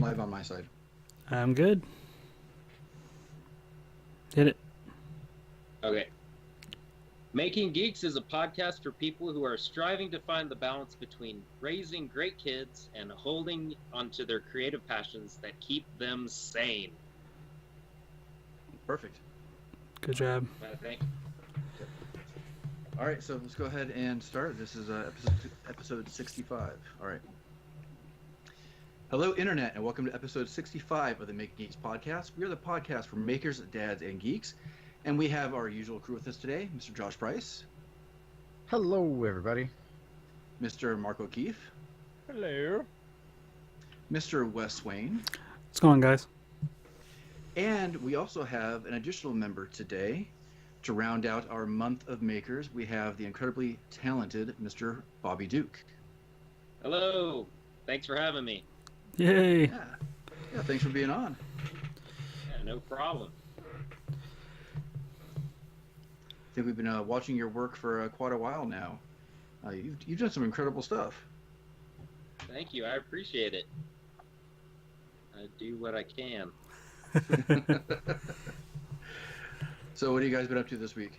live on my side. I'm good. Hit it. Okay. Making Geeks is a podcast for people who are striving to find the balance between raising great kids and holding onto their creative passions that keep them sane. Perfect. Good job. Thank you. All right, so let's go ahead and start. This is episode 65. All right. Hello, Internet, and welcome to episode 65 of the Making Geeks podcast. We are the podcast for makers, dads, and geeks. And we have our usual crew with us today, Mr. Josh Price. Hello, everybody. Mr. Mark O'Keefe. Hello. Mr. Wes Swain. What's going on, guys? And we also have an additional member today to round out our month of makers. We have the incredibly talented Mr. Bobby Duke. Hello. Thanks for having me. Yay. Yeah, thanks for being on. Yeah, no problem. I think we've been watching your work for quite a while now. You've done some incredible stuff. Thank you. I appreciate it. I do what I can. So what have you guys been up to this week?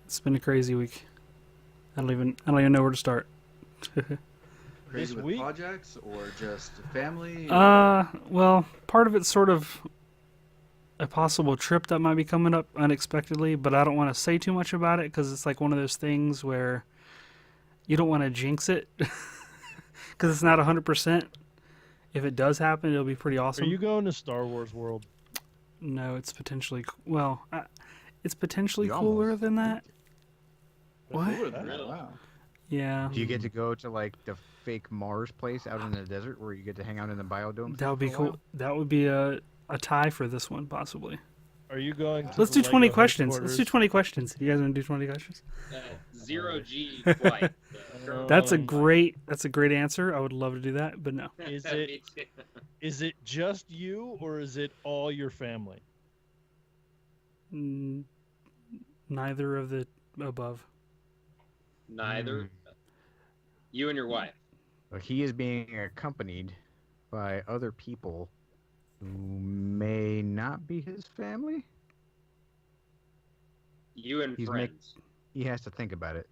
It's been a crazy week. I don't even know where to start. Crazy This with week? projects or just family? Well, part of it's sort of a possible trip that might be coming up unexpectedly, but I don't want to say too much about it because it's like one of those things where you don't want to jinx it because it's not 100%. If it does happen, it'll be pretty awesome. Are you going to Star Wars World? No, it's potentially it's potentially You cooler almost than that. What? Cooler than that, Really? wow. Yeah, Do you get to go to like the fake Mars place out in the desert where you get to hang out in the biodome? that would be for a while? cool. That would be a tie for this one, possibly. Are you going to Let's the do 20 Lego questions. Let's do headquarters? 20 questions. You guys want to do 20 questions? Zero G flight. That's a Um, great answer. I would love to do that, but no. Is Me it- too. Is it just you or is it all your family? Mm, Neither of the above. Neither. Mm. You and your wife. Well, he is being accompanied by other people who may not be his family. You and He's friends. He has to think about it.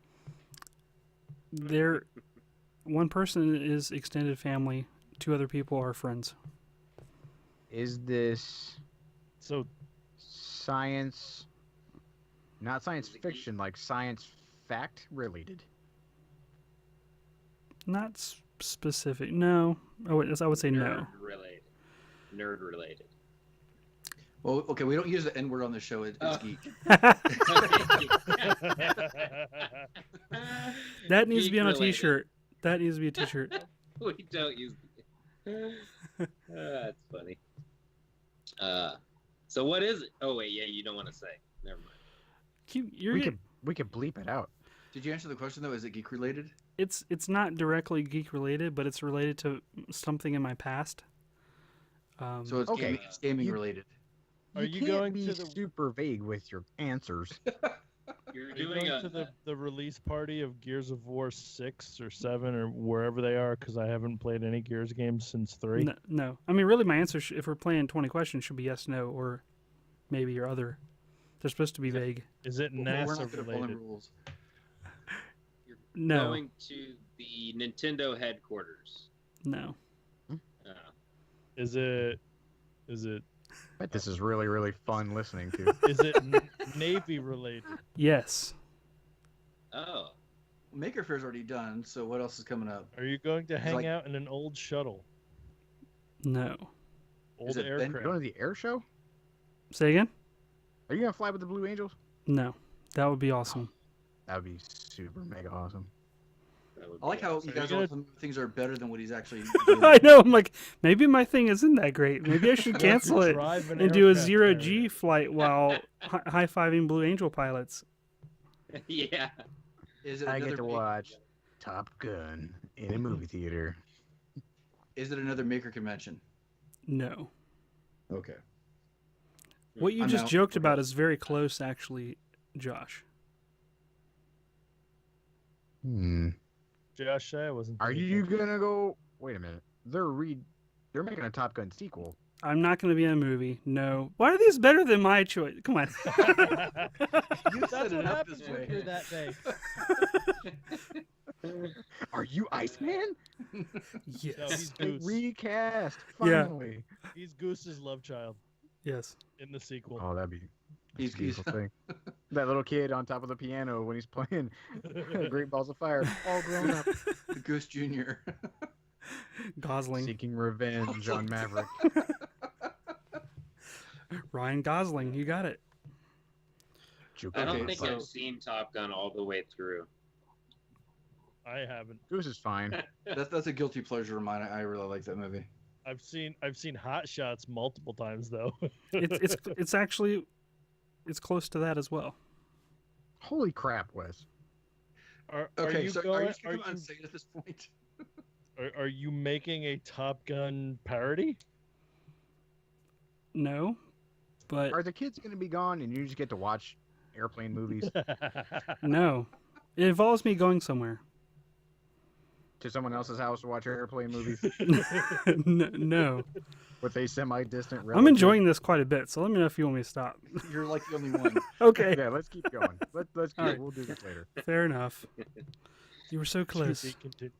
One person is extended family. 2 other people are friends. Is this So science, not science fiction, like science fact related? Not specific. No, I would say no. Related. Nerd related. Well, okay, we don't use the N word on the show. It's geek. That needs to Geek be on a related. T-shirt. That needs to be a T-shirt. We don't use. That's funny. So what is it? Oh wait, yeah, you don't want to say. Never mind. We could bleep it out. Did you answer the question though? Is it geek related? It's not directly geek related, but it's related to something in my past. So it's Okay. gaming You- related. Are you can't going be to the- super vague with your answers? You're Are you doing going to the release party of Gears of War 6 or 7 or wherever they are? Because I haven't played any Gears games since 3. No. I mean, really, my answer, if we're playing 20 questions, should be yes, no, or maybe or other. They're supposed to be vague. Is it We're not NASA going to follow related? rules. You're No. going to the Nintendo headquarters. No. Is it But this is really, really fun listening to. is it Navy related? Yes. Oh, Maker Fair's already done, so what else is coming up? Are you going to It's hang like- out in an old shuttle? No. Old it Ben- You're aircraft? going to the air show? Say again? Are you going to fly with the Blue Angels? No. That would be awesome. That would be super mega awesome. that would I like be how awesome. you guys Are you all some things are better than what he's actually doing. I know. I'm like, maybe my thing isn't that great. Maybe I should cancel it Drive an and do a aircraft 0G carrier. flight while high-fiving Blue Angel pilots. Yeah. Is it I another get to ma- watch Top Gun in a movie theater. Is it another maker convention? No. Okay. What you I'm just out. joked about is very close, actually, Josh. Hmm. Josh, I wasn't. Are paying you attention. gonna go Wait a minute. They're making a Top Gun sequel. I'm not going to be in a movie. No. Why are these better than my choice? Come on. You That's set what it up happens this when way. you're that day. Are you Iceman? No, Yes. he's A Goose. recast. Yeah. Finally. He's Goose's love child Yes. in the sequel. Oh, that's He's- a beautiful thing. That little kid on top of the piano when he's playing Great Balls of Fire, all grown up, Goose Jr. Gosling. seeking revenge on Maverick. Ryan Gosling. You got it. I don't Okay, think so- I've seen Top Gun all the way through. I haven't. Goose is fine. That's a guilty pleasure of mine. I really like that movie. I've seen Hot Shots multiple times though. It's actually close to that as well. Holy crap, Wes. Are Okay, you so going? are you Are speaking you, on Satan at this point? are you making a Top Gun parody? No, but Are the kids going to be gone and you just get to watch airplane movies no, it involves me going somewhere. to someone else's house to watch airplane movies No, with a semi-distant relative? I'm enjoying this quite a bit. So let me know if you want me to stop. You're like the only one. Okay, Yeah, let's keep going. Let's keep. Alright. We'll do this later. fair enough. You were so To close. be continued.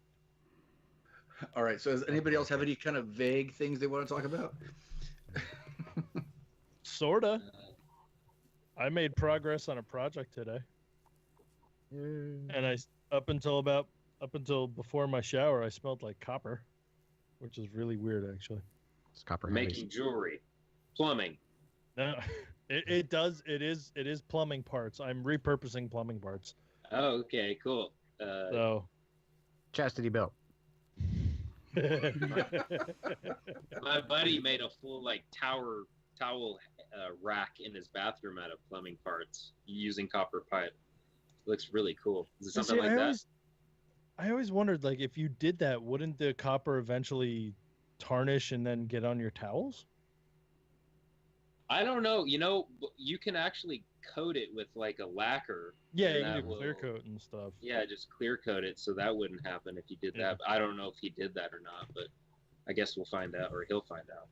All right. So does anybody else have any kind of vague things they want to talk about? Sorta. I made progress on a project today, and up until before my shower, I smelled like copper, which is really weird actually. It's copper heavy. Making jewelry, plumbing. No, it is plumbing parts. I'm repurposing plumbing parts. Oh, okay, cool. So Chastity belt. My buddy made a full like towel rack in his bathroom out of plumbing parts using copper pipe. Looks really cool. Is it something like that? I always wondered, like, if you did that, wouldn't the copper eventually tarnish and then get on your towels? I don't know. You know, you can actually coat it with like a lacquer. Yeah, and you that can do will- clear coat and stuff. Yeah, just clear coat it so that wouldn't happen if you did Yeah. that. I don't know if he did that or not, but I guess we'll find out, or he'll find out.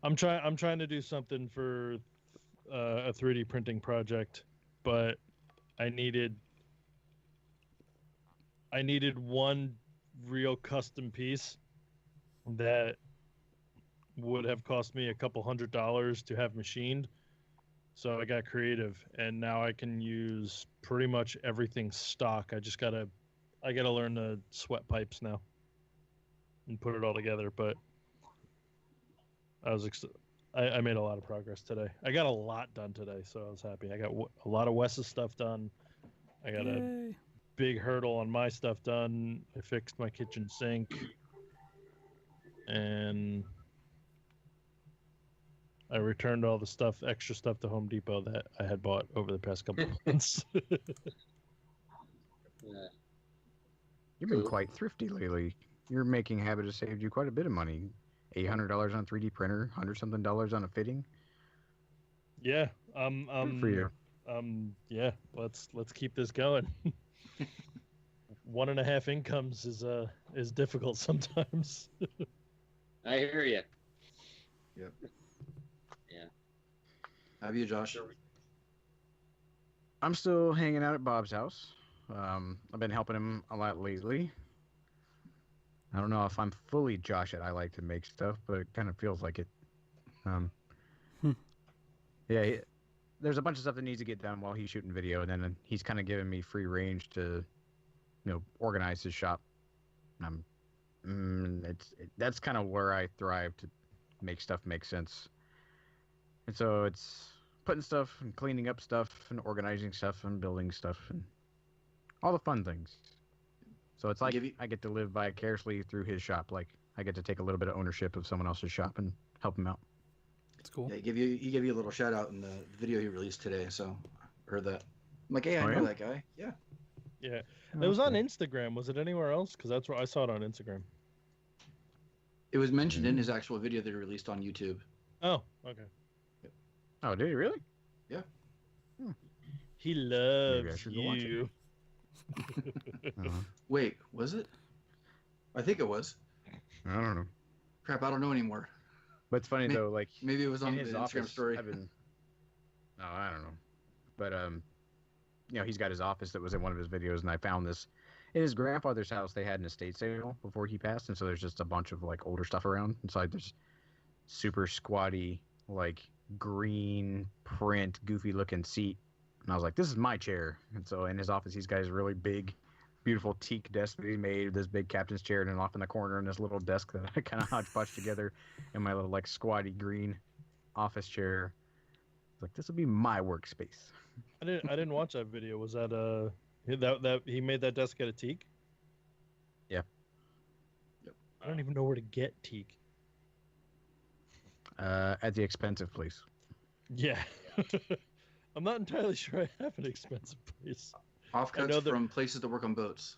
I'm trying to do something for a 3D printing project, but I needed one real custom piece that would have cost me a couple $100 to have machined. So I got creative, and now I can use pretty much everything stock. I gotta learn the sweat pipes now and put it all together. But I made a lot of progress today. I got a lot done today, so I was happy. I got a lot of Wes's stuff done. I got a Yay. big hurdle on my stuff done. I fixed my kitchen sink, and I returned all the extra stuff to Home Depot that I had bought over the past couple of months. Yeah. You've been Cool. quite thrifty lately. Your making habit has saved you quite a bit of money. $800 on 3D printer, $100-something on a fitting. Yeah, Good for you. yeah. Let's keep this going. 1.5 incomes is difficult sometimes. I hear you. How about you, Josh? I'm still hanging out at Bob's house. I've been helping him a lot lately. I don't know if I'm fully Josh at I like to make stuff, but it kind of feels like it. Yeah, there's a bunch of stuff that needs to get done while he's shooting video, and then he's kind of giving me free range to, organize his shop. That's kind of where I thrive, to make stuff make sense. And so it's putting stuff and cleaning up stuff and organizing stuff and building stuff and all the fun things. So it's like I get to live vicariously through his shop. Like I get to take a little bit of ownership of someone else's shop and help him out. It's cool. Yeah, he gave you a little shout out in the video he released today. So I heard that. I'm like, hey, I Oh, know yeah? that guy. Yeah. Yeah, it was on Instagram. Was it anywhere else? Because that's where I saw it on Instagram. It was mentioned in his actual video that he released on YouTube. Oh, okay. Oh, did he really? He Maybe I loves should go watch it. you. Uh-huh. Wait, was it? I think it was. I don't know. Crap, I don't know anymore. But it's funny though, like Maybe it was on in the his Instagram office, story. I've been. No, I don't know. But you know, he's got his office that was in one of his videos, and I found this in his grandfather's house. They had an estate sale before he passed, and so there's just a bunch of like older stuff around. Inside there's super squatty, like green print, goofy looking seat, and I was like, this is my chair. And so in his office, he's got his really big, beautiful teak desk that he made, this big captain's chair, and then off in the corner, and this little desk that I kind of hodgepodge together, and my little like squatty green office chair. It's like, this will be my workspace. I didn't watch that video. Was that that he made that desk out of teak? Yeah. Yep. I don't even know where to get teak. At the expensive place. Yeah. I'm not entirely sure I have an expensive place. Offcuts from places that work on boats.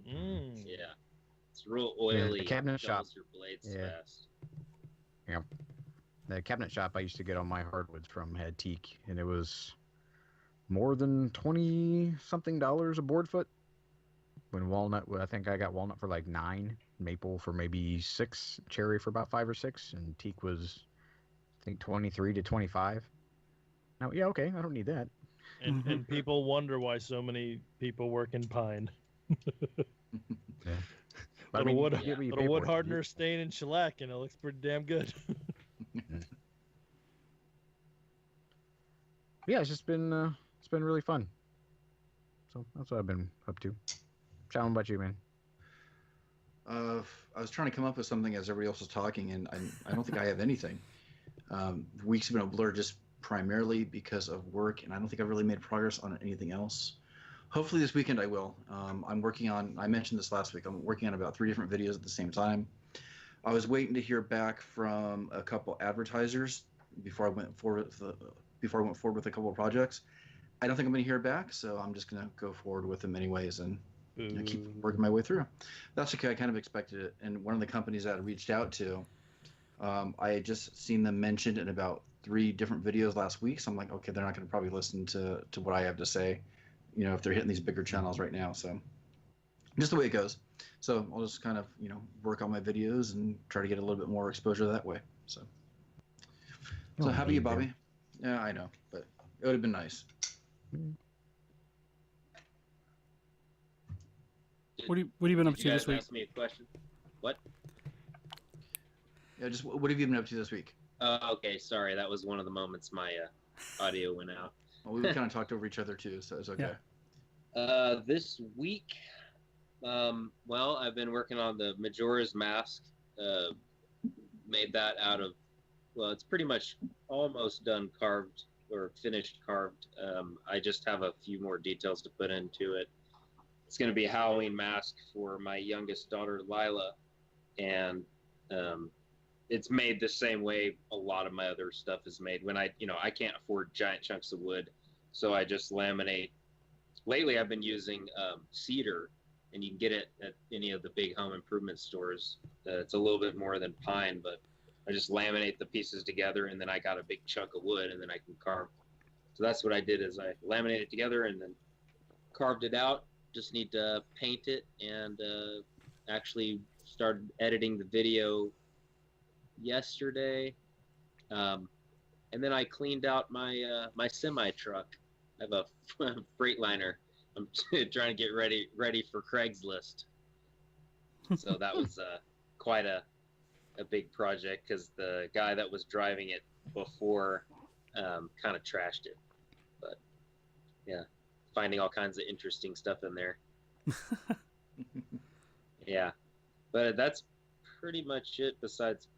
Mm. Yeah. It's real oily. the cabinet shop. Your blades Yeah. fast. Yeah. The cabinet shop I used to get all my hardwoods from had teak, and it was more than $20-something a board foot. When walnut, I think I got walnut for like $9, maple for maybe $6, cherry for about $5 or $6, and teak was, I think, $23 to $25. Now, yeah, okay, I don't need that. And people wonder why so many people work in pine. Yeah. But Little wood, you get what you little pay wood for. hardener stain and shellac, and it looks pretty damn good. Yeah, it's been really fun. So that's what I've been up to. Sean, what about you, man? I was trying to come up with something as everybody else was talking, and I don't think I have anything. Weeks have been a blur just primarily because of work, and I don't think I've really made progress on anything else. Hopefully this weekend I will. I'm working on, I mentioned this last week, I'm working on about 3 different videos at the same time. I was waiting to hear back from a couple advertisers before I went forward with a couple of projects. I don't think I'm going to hear back, so I'm just going to go forward with them anyways and keep working my way through. That's okay. I kind of expected it. And one of the companies that I reached out to, I had just seen them mentioned in about 3 different videos last week. So I'm like, okay, they're not going to probably listen to what I have to say, you know, if they're hitting these bigger channels right now. So just the way it goes. So I'll just kind of, you know, work on my videos and try to get a little bit more exposure that way. So how about you, Bobby? Yeah, I know, but it would have been nice. What have you been up to You this guys week? asked me a question. What? Yeah, just what have you been up to this week? Okay, sorry. That was one of the moments my audio went out. Well, we kind of talked over each other too, so it's okay. Yeah. This week, well, I've been working on the Majora's Mask. Made that out of, well, it's pretty much almost done carved or finished carved. I just have a few more details to put into it. It's going to be a Halloween mask for my youngest daughter, Lila, and it's made the same way a lot of my other stuff is made. When I can't afford giant chunks of wood, so I just laminate. Lately, I've been using cedar, and you can get it at any of the big home improvement stores. It's a little bit more than pine, but I just laminate the pieces together, and then I got a big chunk of wood, and then I can carve. So that's what I did, is I laminated it together and then carved it out. Just need to paint it, and actually started editing the video yesterday. And then I cleaned out my my semi truck. I have a Freightliner. I'm trying to get ready for Craigslist. So that was quite a big project, because the guy that was driving it before kind of trashed it. But yeah, finding all kinds of interesting stuff in there. Yeah, but that's pretty much it. Besides,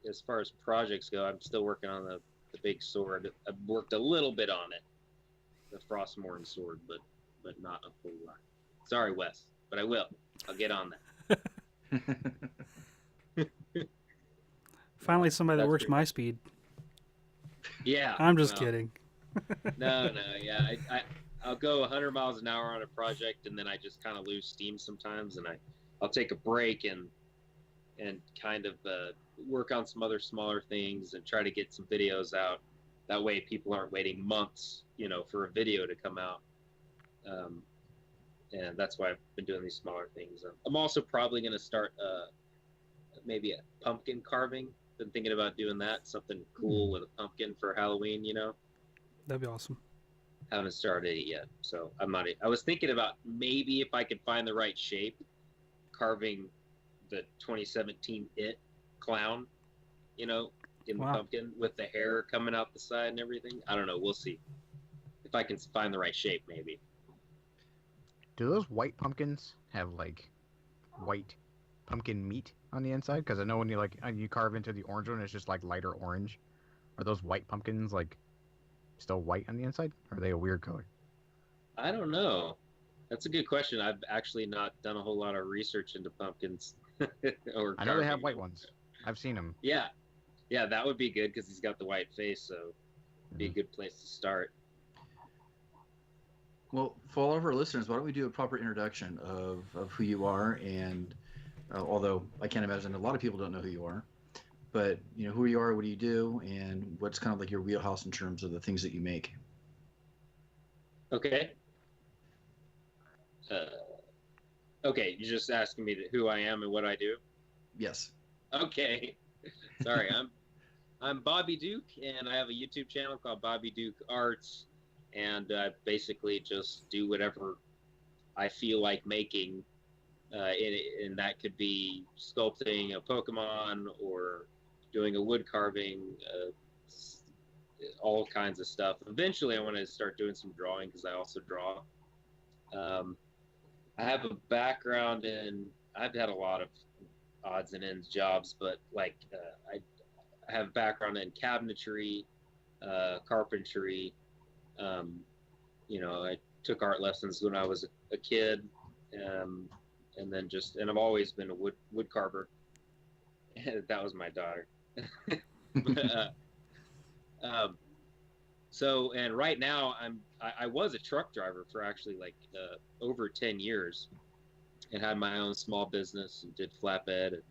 as far as projects go, I'm still working on the big sword. I've worked a little bit on it, the Frostmourne sword, but not a whole lot. Sorry, Wes, but I will. I'll get on that. Finally, somebody that That's works pretty my much- speed. Yeah. I'm just well, kidding. No, yeah. I'll go 100 miles an hour on a project, and then I just kind of lose steam sometimes, and I'll take a break and kind of work on some other smaller things and try to get some videos out. That way people aren't waiting months, for a video to come out. and that's why I've been doing these smaller things. I'm also probably going to start maybe a pumpkin carving. Been thinking about doing that, something cool with a pumpkin for Halloween. That'd be awesome. Haven't started it yet, so I'm not. I was thinking about maybe if I could find the right shape, carving the 2017 It clown, in the Wow. pumpkin with the hair coming out the side and everything. I don't know. We'll see if I can find the right shape. Maybe. Do those white pumpkins have like white pumpkin meat on the inside? Because I know when you carve into the orange one, it's just like lighter orange. Are those white pumpkins like still white on the inside? Or are they a weird color? I don't know. That's a good question. I've actually not done a whole lot of research into pumpkins or I know they have carving. white ones. I've seen them. Yeah, that would be good because he's got the white face, so it'd be a good place to start. Well, for all of our listeners, why don't we do a proper introduction of who you are? And although I can't imagine a lot of people don't know who you are, but who you are, what do you do, and what's kind of like your wheelhouse in terms of the things that you make. Okay. Okay, you're just asking me who I am and what I do? Yes. Okay. Sorry, I'm Bobby Duke, and I have a YouTube channel called Bobby Duke Arts, and I basically just do whatever I feel like making, and that could be sculpting a Pokemon or doing a wood carving, all kinds of stuff. Eventually, I want to start doing some drawing because I also draw. I have a background I've had a lot of odds and ends jobs, but I have a background in cabinetry, carpentry. I took art lessons when I was a kid, and then and I've always been a wood carver. That was my daughter. And right now I was a truck driver for actually over 10 years, and had my own small business and did flatbed and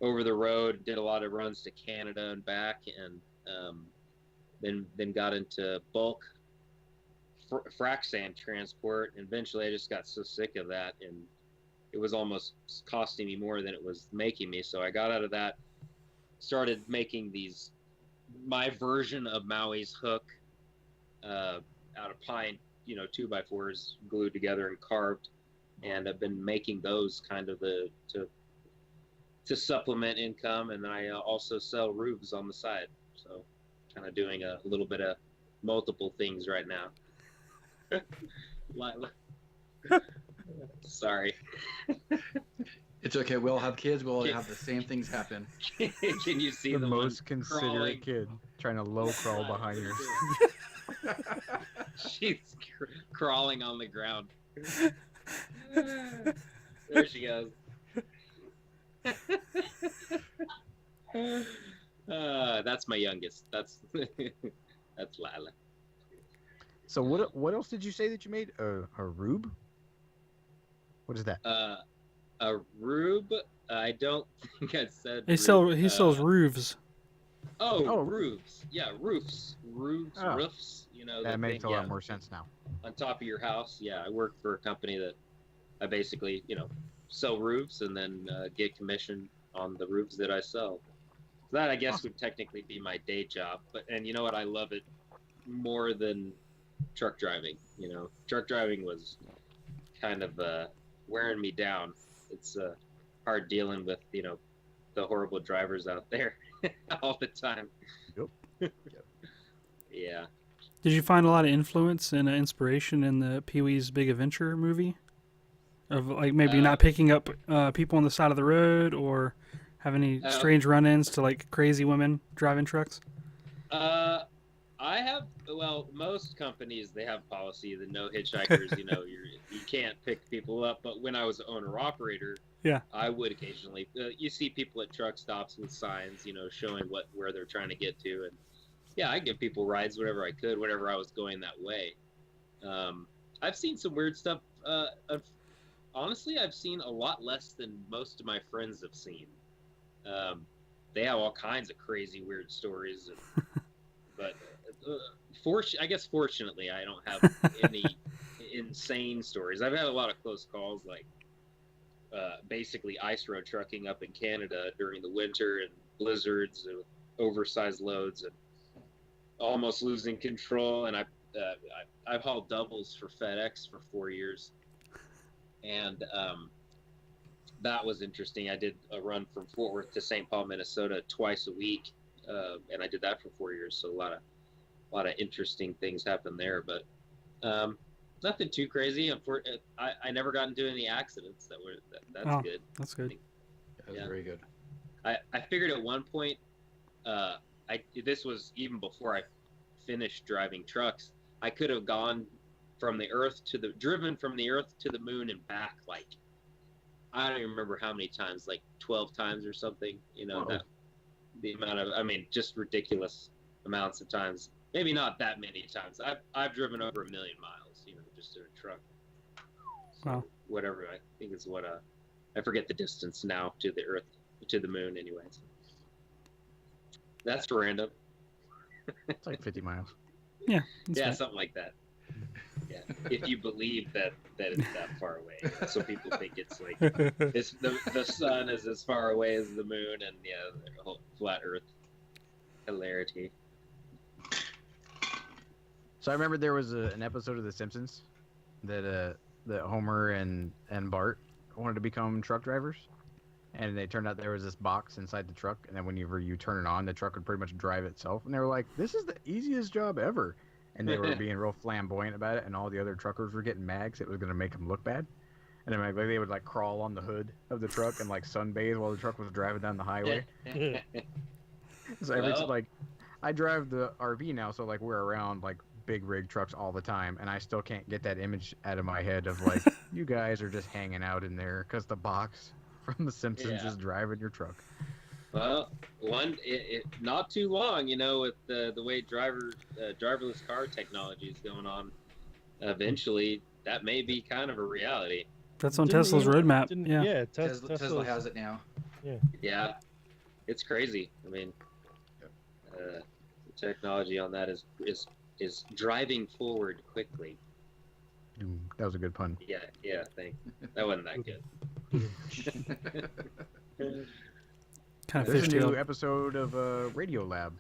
over the road, did a lot of runs to Canada and back, and then got into bulk frac sand transport, and eventually I just got so sick of that, and it was almost costing me more than it was making me, so I got out of that, started making my version of Maui's hook out of pine, 2x4s glued together and carved, and I've been making those kind of to supplement income, and I also sell roofs on the side, so kind of doing a little bit of multiple things right now. Lila. Sorry. It's okay. We all have kids. We all have the same things happen. Can you see The the most one considerate crawling? kid trying to low crawl behind you. She's crawling on the ground. There she goes. That's my youngest. That's Lila. So what else did you say that you made? A rube? What is that? A rube. I don't think I said. He sells roofs. Oh, roofs. Yeah, roofs. Oh. Roofs. That makes a lot more sense now. On top of your house. Yeah, I work for a company that I basically, sell roofs and then get commission on the roofs that I sell. So that I guess Awesome. would technically be my day job. And you know what? I love it more than truck driving. Truck driving was kind of wearing me down. It's hard dealing with the horrible drivers out there all the time. Yep. Yeah. Did you find a lot of influence and inspiration in the Pee-wee's Big Adventure movie? Of maybe not picking up people on the side of the road, or have any strange run-ins to crazy women driving trucks? I have. Well, most companies, they have policy that no hitchhikers. You can't pick people up. But when I was owner operator, yeah, I would occasionally. You see people at truck stops with signs, showing where they're trying to get to, and yeah, I give people rides whenever I could, whenever I was going that way. I've seen some weird stuff. Honestly, I've seen a lot less than most of my friends have seen. They have all kinds of crazy, weird stories, but I guess fortunately, I don't have insane stories. I've had a lot of close calls, like basically ice road trucking up in Canada during the winter and blizzards and oversized loads and almost losing control. And I've hauled doubles for FedEx for 4 years, and that was interesting. I did a run from Fort Worth to St. Paul, Minnesota twice a week, and I did that for 4 years. So a lot of interesting things happened there, but nothing too crazy. I never got into any accidents. That's good. That's good. That was very good. I figured at one point, this was even before I finished driving trucks, I could have gone driven from the earth to the moon and back, like, I don't even remember how many times, like 12 times or something, that the amount of, just ridiculous amounts of times. Maybe not that many times. I've driven over 1 million miles, just in a truck. So Wow. Whatever, I think it's what, I forget the distance now to the earth, to the moon anyways. That's random. It's like 50 miles. Yeah. Yeah, something like that. Yeah, if you believe that it's that far away, so people think it's like the sun is as far away as the moon, and the whole flat Earth hilarity. So I remember there was an episode of The Simpsons that Homer and Bart wanted to become truck drivers, and they turned out there was this box inside the truck, and then whenever you turn it on, the truck would pretty much drive itself, and they were like, "This is the easiest job ever." And they were being real flamboyant about it, and all the other truckers were getting mad because it was going to make them look bad. And then they would like crawl on the hood of the truck and like sunbathe while the truck was driving down the highway. So I drive the RV now, so like we're around like big rig trucks all the time, and I still can't get that image out of my head of like you guys are just hanging out in there because the box from The Simpsons is driving your truck. Well, not too long, with the way driverless car technology is going on. Eventually, that may be kind of a reality. That's on Tesla's roadmap. Yeah, Tesla has it now. Yeah, it's crazy. The technology on that is driving forward quickly. That was a good pun. Yeah, thanks. That wasn't that good. Kind of There's a new fishtail. episode of Radio Lab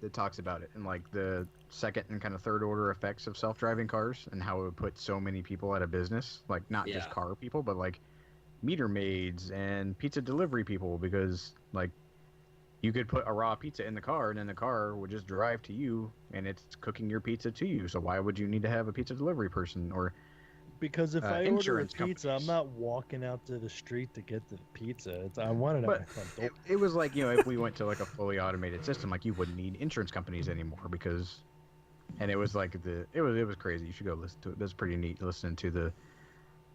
that talks about it and like the second and kind of third order effects of self-driving cars and how it would put so many people out of business, like not just car people, but like meter maids and pizza delivery people, because like you could put a raw pizza in the car and then the car would just drive to you and it's cooking your pizza to you. So why would you need to have a pizza delivery person? Or because if I order a insurance pizza, companies. I'm not walking out to the street to get the pizza. I want it at my front door. It was like, if we went to like a fully automated system, like you wouldn't need insurance companies anymore because, and it was like it was crazy. You should go listen to it. That's pretty neat listening to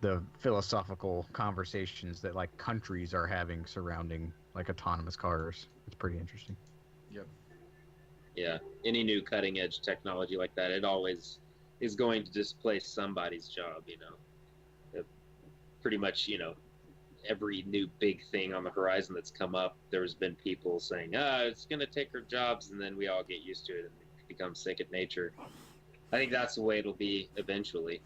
the philosophical conversations that like countries are having surrounding like autonomous cars. It's pretty interesting. Yep. Yeah, any new cutting edge technology like that, it always is going to displace somebody's job, pretty much, every new big thing on the horizon that's come up, there's been people saying, it's going to take our jobs, and then we all get used to it and become second nature. I think that's the way it'll be eventually.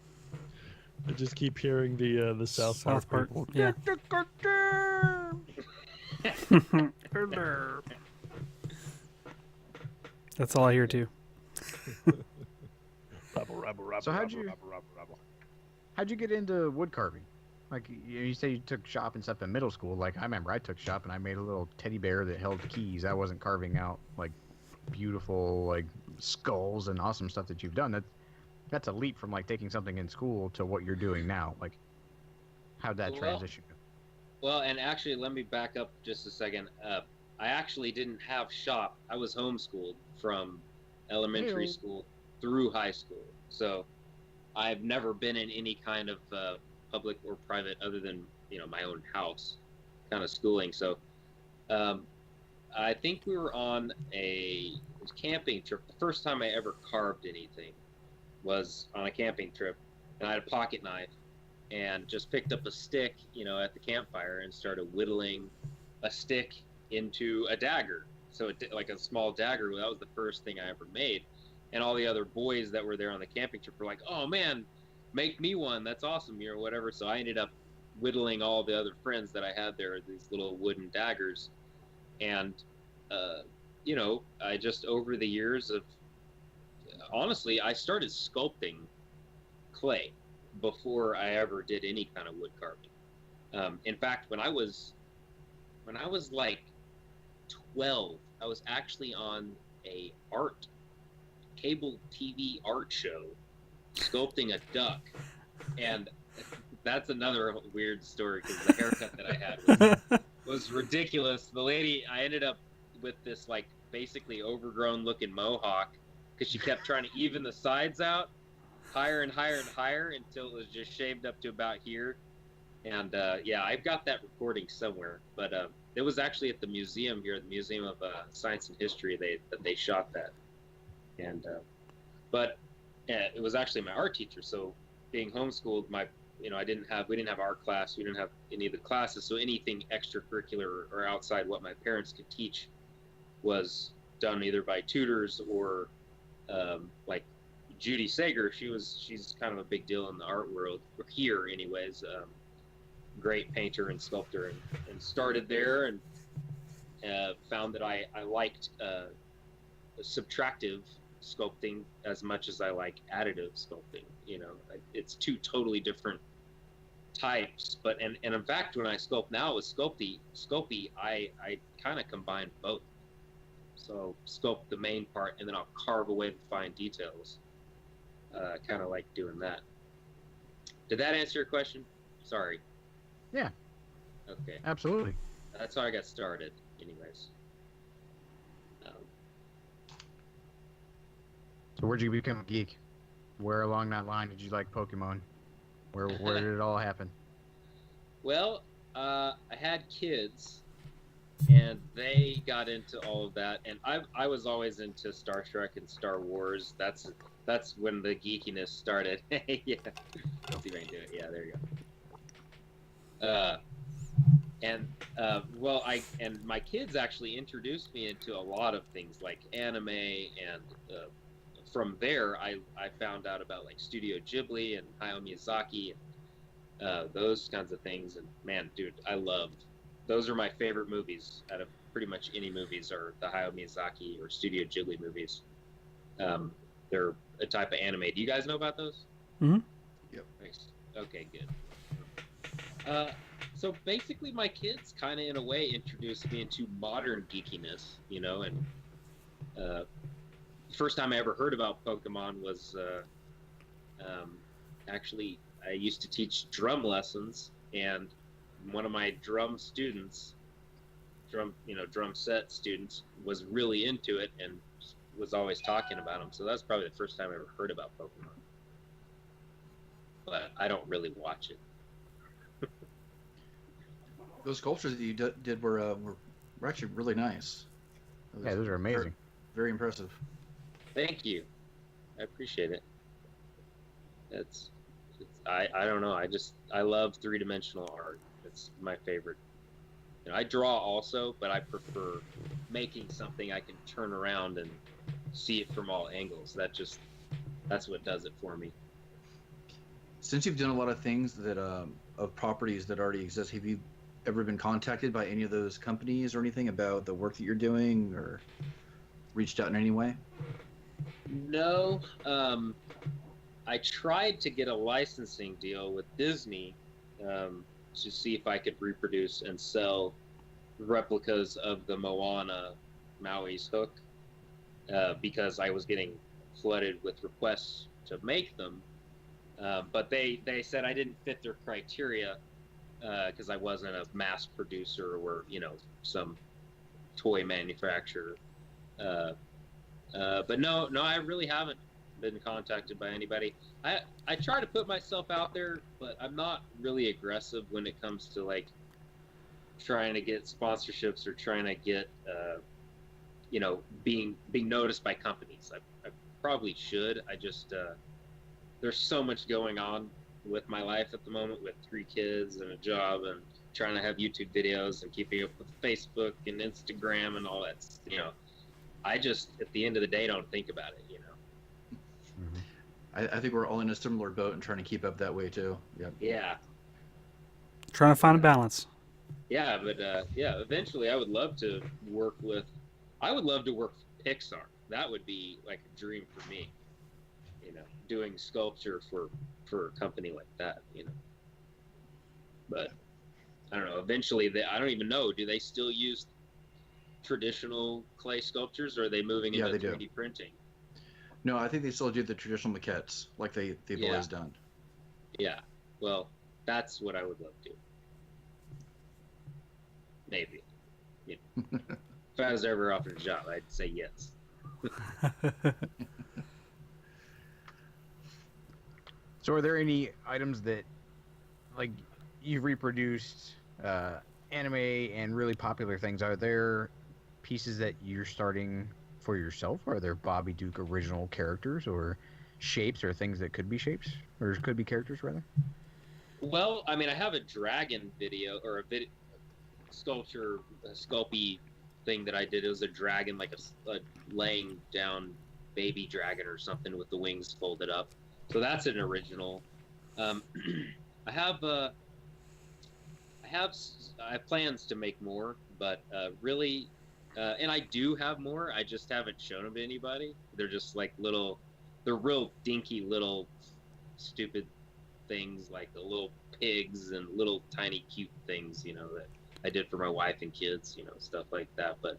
I just keep hearing the South Park. People. Yeah. That's all I hear too. So how'd you get into wood carving? Like you say you took shop and stuff in middle school. Like I remember I took shop and I made a little teddy bear that held keys. I wasn't carving out like beautiful like skulls and awesome stuff that you've done. That's a leap from like taking something in school to what you're doing now. Like how'd that transition go? Well, and actually, let me back up just a second. I actually didn't have shop. I was homeschooled from elementary school through high school. So I've never been in any kind of public or private other than, my own house kind of schooling. So I think we were on a camping trip. The first time I ever carved anything was on a camping trip, and I had a pocket knife and just picked up a stick, at the campfire and started whittling a stick into a dagger. So like a small dagger. That was the first thing I ever made. And all the other boys that were there on the camping trip were like, "Oh man, make me one. That's awesome, or whatever. So I ended up whittling all the other friends that I had there, these little wooden daggers. And, I just, over the years of, honestly, I started sculpting clay before I ever did any kind of wood carving. In fact, when I was like 12, I was actually on a cable TV art show sculpting a duck. And that's another weird story because the haircut that I had was ridiculous. The lady, I ended up with this like basically overgrown looking mohawk because she kept trying to even the sides out higher and higher and higher until it was just shaved up to about here. And I've got that recording somewhere, but it was actually at the museum here, the Museum of Science and History. They shot that, and it was actually my art teacher. So being homeschooled, we didn't have art class, we didn't have any of the classes, so anything extracurricular or outside what my parents could teach was done either by tutors or like Judy Sager. She's kind of a big deal in the art world here, anyways. Great painter and sculptor, and started there and found that I liked subtractive sculpting as much as I like additive sculpting. It's two totally different types, but and in fact, when I sculpt now with Sculpey, I kind of combine both. So sculpt the main part, and then I'll carve away the fine details. Kind of like doing that. Did that answer your question? Sorry. Yeah. Okay. Absolutely. That's how I got started, anyways. So where'd you become a geek? Where along that line did you like Pokemon? Where did it all happen? Well, I had kids, and they got into all of that, and I was always into Star Trek and Star Wars. That's when the geekiness started. Yeah. Let's see if I can do it. Yeah, there you go. And my kids actually introduced me into a lot of things like anime, and from there I found out about like Studio Ghibli and Hayao Miyazaki and those kinds of things. And man, dude, those are my favorite movies out of pretty much any movies, are the Hayao Miyazaki or Studio Ghibli movies. They're a type of anime. Do you guys know about those? Mm-hmm. Yep. Nice. Okay, good. So basically my kids kind of in a way introduced me into modern geekiness, and first time I ever heard about Pokemon was actually I used to teach drum lessons, and one of my drum set students was really into it and was always talking about them. So that's probably the first time I ever heard about Pokemon. But I don't really watch it. Those sculptures that you did were actually really nice. Yeah, those are amazing. Very, very impressive. Thank you. I appreciate it. I don't know. I love three-dimensional art. It's my favorite. I draw also, but I prefer making something I can turn around and see it from all angles. That's what does it for me. Since you've done a lot of things that of properties that already exist, have you ever been contacted by any of those companies or anything about the work that you're doing, or reached out in any way? No. I tried to get a licensing deal with Disney to see if I could reproduce and sell replicas of the Moana Maui's hook, because I was getting flooded with requests to make them. But they said I didn't fit their criteria because I wasn't a mass producer or some toy manufacturer. But no, I really haven't been contacted by anybody. I try to put myself out there, but I'm not really aggressive when it comes to like trying to get sponsorships or trying to get being noticed by companies. I probably should. I just there's so much going on with my life at the moment, with 3 kids and a job and trying to have YouTube videos and keeping up with Facebook and Instagram and all that. I just, at the end of the day, don't think about it. Mm-hmm. I think we're all in a similar boat and trying to keep up that way too. Yep. Yeah, Trying to find a balance. yeah, but yeah, eventually I would love to work with. I would love to work for Pixar. That would be like a dream for me. Doing sculpture for a company like that. But I don't know. Eventually, I don't even know. Do they still use traditional clay sculptures, or are they moving Yeah, into they do. 3D printing? No, I think they still do the traditional maquettes like they've Yeah. always done. Yeah. Well, that's what I would love to. Maybe. If I was ever offered a job, I'd say yes. So, are there any items that, like, you've reproduced anime and really popular things? Are there pieces that you're starting for yourself? Are there Bobby Duke original characters or shapes or things that could be shapes or could be characters rather? Well, I mean, I have a dragon video or a sculpture, a sculpey thing that I did. It was a dragon, like a laying down baby dragon or something with the wings folded up. So that's an original. I have plans to make more, but really, and I do have more. I just haven't shown them to anybody. They're just like they're real dinky little stupid things, like the little pigs and little tiny cute things, that I did for my wife and kids, stuff like that. But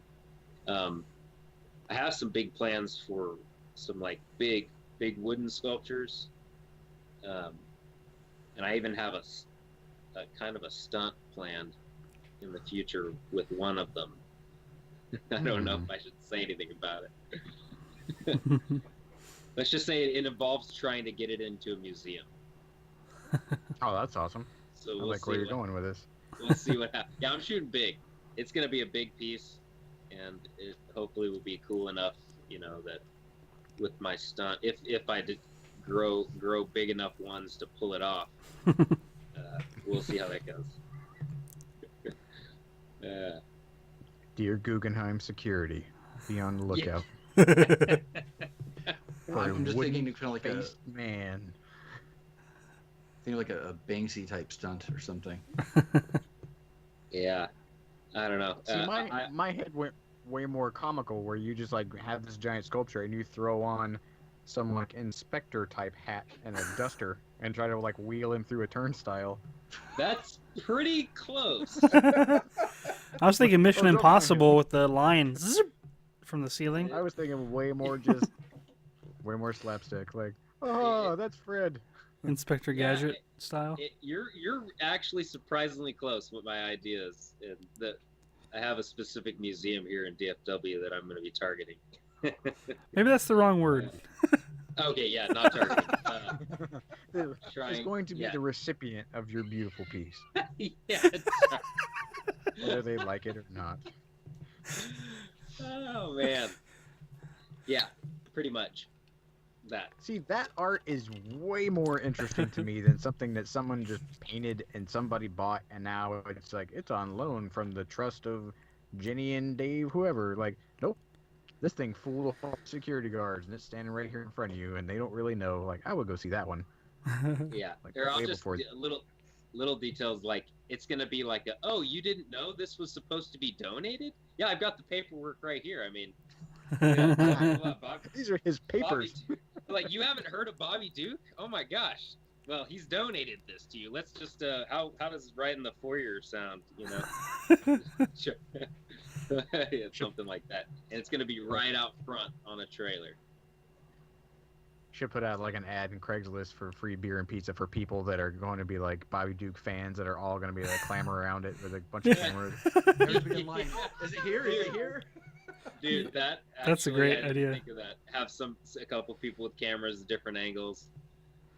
I have some big plans for some like big wooden sculptures, and I even have a kind of a stunt planned in the future with one of them. I don't know if I should say anything about it. Let's just say it involves trying to get it into a museum. Oh, that's awesome. So I like where you're going with this. We'll see what happens. Yeah, I'm shooting big. It's going to be a big piece, and it hopefully will be cool enough, that with my stunt, if I did grow big enough ones to pull it off, we'll see how that goes. Dear Guggenheim Security, be on the lookout. I'm just thinking kind of like a man. a Banksy type stunt or something. Yeah, I don't know. See, my head went way more comical, where you just like have this giant sculpture and you throw on some like inspector type hat and a duster and try to like wheel him through a turnstile. That's pretty close. I was thinking Mission Impossible with the line zip from the ceiling. I was thinking way more slapstick, like, oh, that's Fred. Inspector Gadget style. You're actually surprisingly close with my ideas, and that I have a specific museum here in DFW that I'm going to be targeting. Maybe that's the wrong word. Okay, yeah, not targeting. It's going to be the recipient of your beautiful piece, Yeah. whether they like it or not. Oh man. Yeah, pretty much. That. See, that art is way more interesting to me than something that someone just painted and somebody bought, and now it's like it's on loan from the trust of Jenny and Dave, whoever. Like, nope, this thing fooled all security guards, and it's standing right here in front of you, and they don't really know. Like, I would go see that one. Yeah, Like, there are way just before- little details, like it's gonna be like, oh, you didn't know this was supposed to be donated? Yeah, I've got the paperwork right here. I mean, These are his papers. Like, you haven't heard of Bobby Duke? Oh my gosh. Well, he's donated this to you. Let's just how does right in the foyer sound? Yeah, something like that, and it's gonna be right out front on a trailer. Should put out like an ad in Craigslist for free beer and pizza for people that are going to be like Bobby Duke fans that are all going to be like clamor around it with a bunch of cameras. Everybody in line. Is it here? Is it here? Dude, That's a actually, great I didn't idea. Think of that. Have a couple people with cameras, different angles.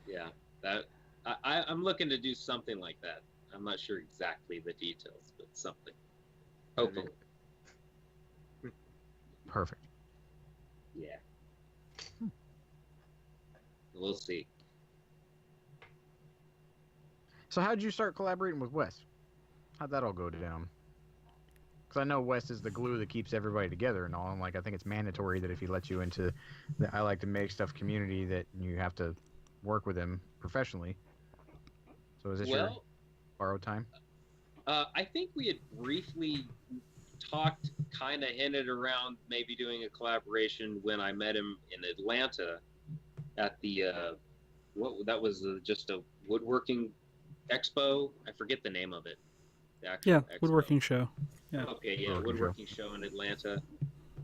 Yeah, that I'm looking to do something like that. I'm not sure exactly the details, but something. Hopefully. Perfect. Yeah. We'll see. So how'd you start collaborating with Wes? How'd that all go down? Because I know Wes is the glue that keeps everybody together and all. And like, I think it's mandatory that if he lets you into the I like to make stuff community, that you have to work with him professionally. So is this your Well, borrowed time? I think we had briefly talked, kind of hinted around maybe doing a collaboration when I met him in Atlanta at the what that was just a woodworking expo. I forget the name of it. The actual Yeah, expo. woodworking show. Yeah. Okay, yeah, woodworking show in Atlanta.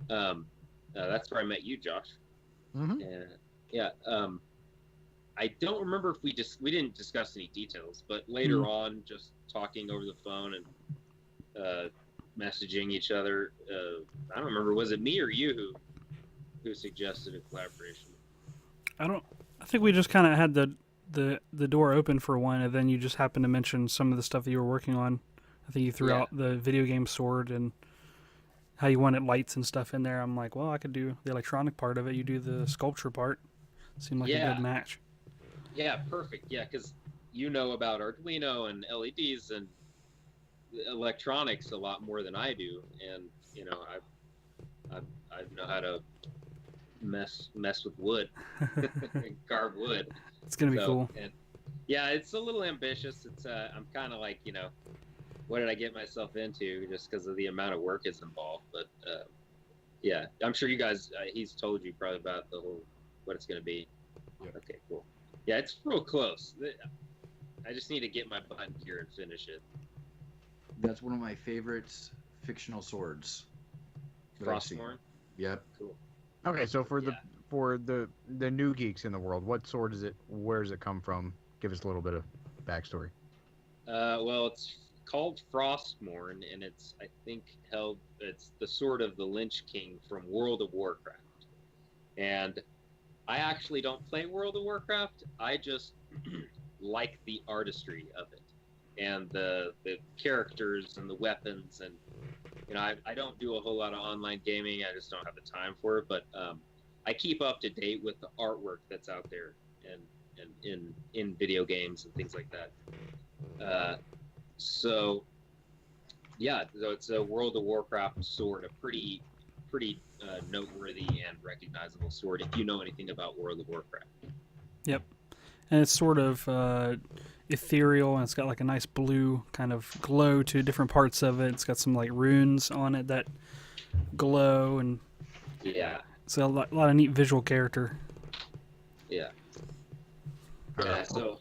That's where I met you, Josh. Mm-hmm. Yeah. I don't remember if we didn't discuss any details, but later on, just talking over the phone and messaging each other. I don't remember. Was it me or you who suggested a collaboration? I think we just kind of had the door open for one, and then you just happened to mention some of the stuff that you were working on. I think you threw out the video game sword and how you wanted lights and stuff in there. I'm like, well, I could do the electronic part of it. You do the sculpture part. Seemed like a good match. Yeah, perfect. Yeah, because you know about Arduino and LEDs and electronics a lot more than I do, and you know I know how to mess with wood, carve wood. It's gonna be cool. And yeah, it's a little ambitious. It's I'm kind of like, what did I get myself into, just because of the amount of work is involved. But yeah, I'm sure you guys. He's told you probably about the whole what it's gonna be. Yeah. Okay, cool. Yeah, it's real close. I just need to get my butt here and finish it. That's one of my favorites, fictional swords. Frostmourne? Yep. Cool. Okay, so for the new geeks in the world, what sword is it? Where does it come from? Give us a little bit of backstory. Well, it's called Frostmourne, and it's, I think, it's the sword of the Lynch King from World of Warcraft. And I actually don't play World of Warcraft. I just like the artistry of it and the characters and the weapons. And I don't do a whole lot of online gaming. I just don't have the time for it. But I keep up to date with the artwork that's out there and in video games and things like that. So it's a World of Warcraft sword, a pretty noteworthy and recognizable sword if you know anything about World of Warcraft. Yep. And it's sort of ethereal, and it's got like a nice blue kind of glow to different parts of it. It's got some like runes on it that glow, and it's a lot of neat visual character. Yeah. So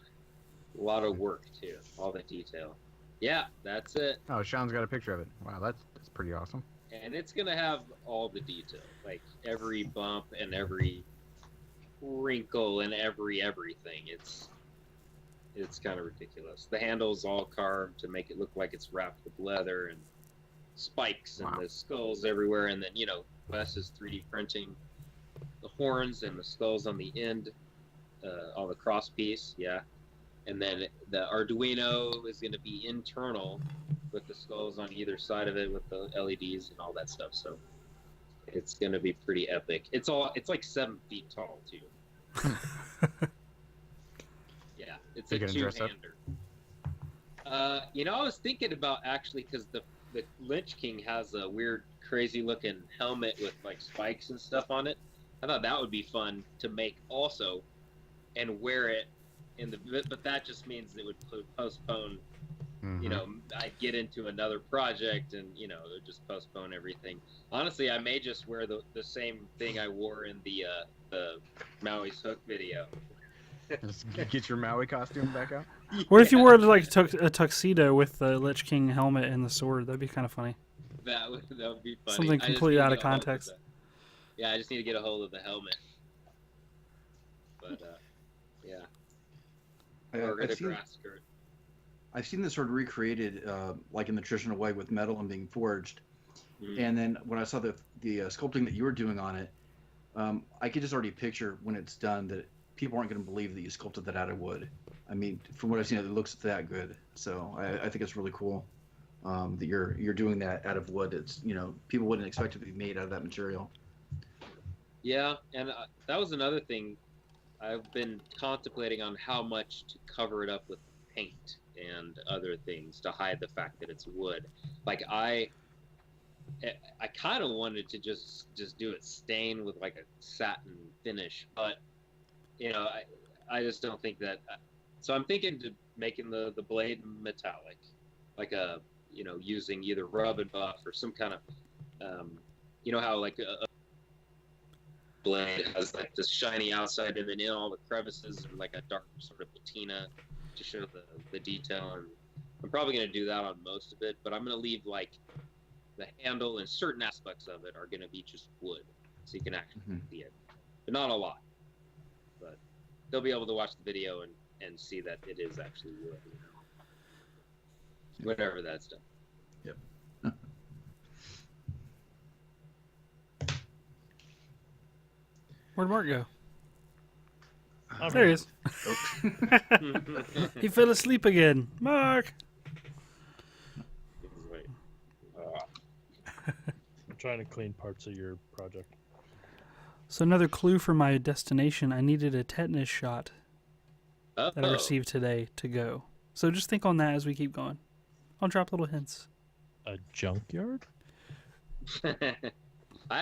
a lot of work too, all the detail. Yeah, that's it. Oh, Sean's got a picture of it. Wow, that's pretty awesome. And it's gonna have all the detail, like every bump and every wrinkle and everything. It's kind of ridiculous. The handle's all carved to make it look like it's wrapped with leather, and spikes and the skulls everywhere. And then Wes is 3D printing the horns and the skulls on the end, all the cross piece. Yeah. And then the Arduino is going to be internal with the skulls on either side of it with the LEDs and all that stuff. So it's going to be pretty epic. It's like 7 feet tall too. Yeah, it's a two-hander. I was thinking about actually, because the Lynch King has a weird, crazy-looking helmet with like spikes and stuff on it. I thought that would be fun to make also, and wear it. But that just means it would postpone. I'd get into another project, and it would just postpone everything. Honestly, I may just wear the same thing I wore in the Maui's Hook video. Just get your Maui costume back out. What if you wore like a tuxedo with the Lich King helmet and the sword? That'd be kind of funny. That would be funny. Something completely out of context. I just need to get a hold of the helmet. But yeah. I've seen this sword recreated like in the traditional way with metal and being forged. And then when I saw the sculpting that you were doing on it, I could just already picture when it's done that people aren't going to believe that you sculpted that out of wood. I mean, from what I've seen, it looks that good. So I think it's really cool that you're doing that out of wood. It's people wouldn't expect it to be made out of that material. Yeah, and that was another thing. I've been contemplating on how much to cover it up with paint and other things to hide the fact that it's wood. Like I kind of wanted to just do it stain with like a satin finish, but I just don't think that. So I'm thinking to making the blade metallic, like using either rub and buff or some kind of, how like a blade has like this shiny outside and then in all the crevices and like a dark sort of patina to show the detail. And I'm probably going to do that on most of it, but I'm going to leave like the handle and certain aspects of it are going to be just wood, so you can actually see it, but not a lot. But they'll be able to watch the video and see that it is actually wood, whenever that's done. Yep. Where'd Mark go? I'm There he here. is. He fell asleep again. Mark! I'm trying to clean parts of your project. So another clue for my destination, I needed a tetanus shot that I Oh. received today to go. So just think on that as we keep going. I'll drop little hints. A junkyard? I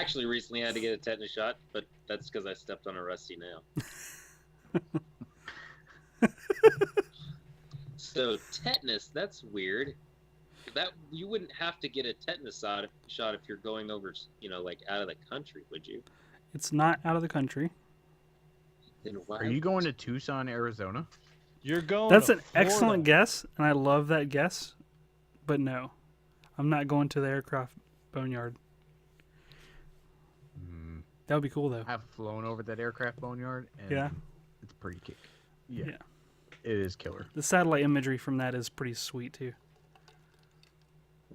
actually recently had to get a tetanus shot, but that's because I stepped on a rusty nail. So tetanus, that's weird. That you wouldn't have to get a tetanus shot if you're going over, like out of the country, would you? It's not out of the country. Then why? Are you going to Tucson, Arizona? You're going That's to an excellent Florida. guess, and I love that guess. But no, I'm not going to the aircraft boneyard. That would be cool, though. I've flown over that aircraft boneyard, and Yeah. it's pretty kick. Yeah. Yeah. It is killer. The satellite imagery from that is pretty sweet, too.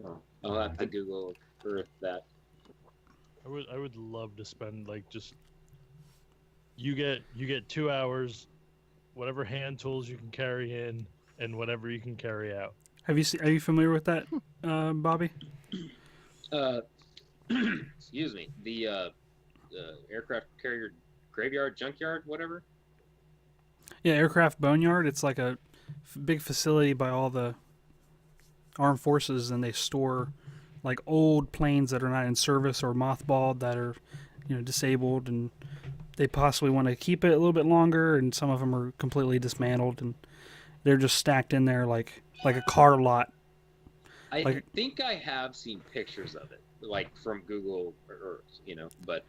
Oh, I'll have to Google Earth that. I would love to spend like just you get 2 hours, whatever hand tools you can carry in and whatever you can carry out. Are you familiar with that, Bobby? Excuse me. The aircraft carrier graveyard, junkyard, whatever. Yeah, aircraft boneyard. It's like a big facility by all the armed forces, and they store like old planes that are not in service or mothballed that are, disabled, and they possibly want to keep it a little bit longer. And some of them are completely dismantled, and they're just stacked in there like a car lot. I think I have seen pictures of it, like from Google Earth, but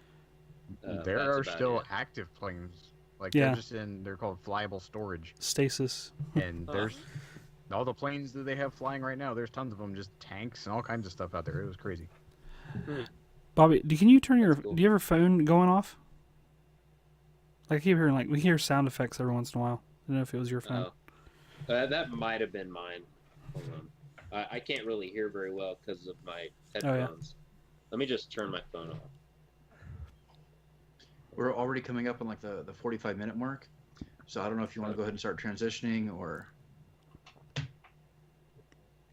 There that's are about still it. active planes. Like Yeah. they're called flyable storage. Stasis. And there's all the planes that they have flying right now. There's tons of them, just tanks and all kinds of stuff out there. It was crazy. Bobby, can you turn your? cool. Do you have your phone going off? Like I keep hearing we hear sound effects every once in a while. I don't know if it was your phone. That might have been mine. Hold on. I can't really hear very well because of my headphones. Let me just turn my phone off. We're already coming up on like the 45-minute mark, so I don't know if you want to go ahead and start transitioning or.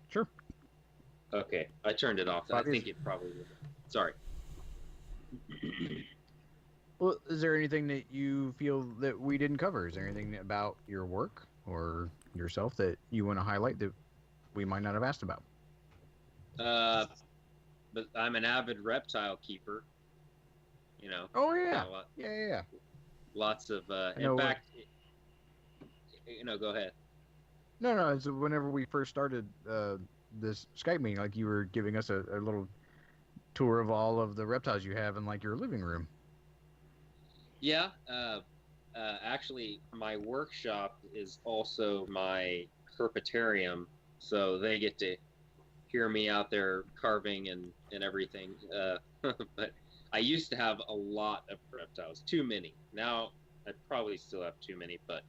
Sure. Okay, I turned it off. I think it probably would. Sorry. Well, is there anything that you feel that we didn't cover? Is there anything about your work or yourself that you want to highlight that we might not have asked about? But I'm an avid reptile keeper. Oh yeah, a lot- yeah. lots of. know In what- fact, go ahead. No. So whenever we first started this Skype meeting, like you were giving us a little tour of all of the reptiles you have in like your living room. Yeah. Actually, my workshop is also my herpetarium, so they get to hear me out there carving and everything. But I used to have a lot of reptiles, too many. Now I probably still have too many, but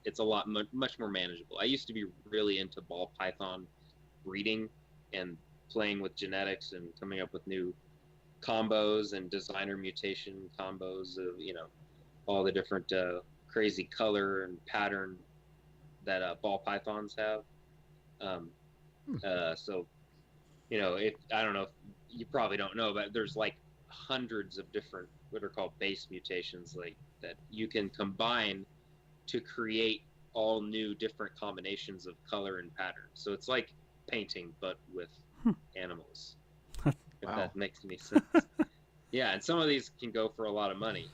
it's a lot much more manageable. I used to be really into ball python breeding and playing with genetics and coming up with new combos and designer mutation combos of all the different crazy color and pattern that ball pythons have. So I don't know if you probably don't know, but there's like hundreds of different what are called base mutations like that you can combine to create all new different combinations of color and pattern. So it's like painting but with animals. if Wow. that makes any sense. Yeah, and some of these can go for a lot of money,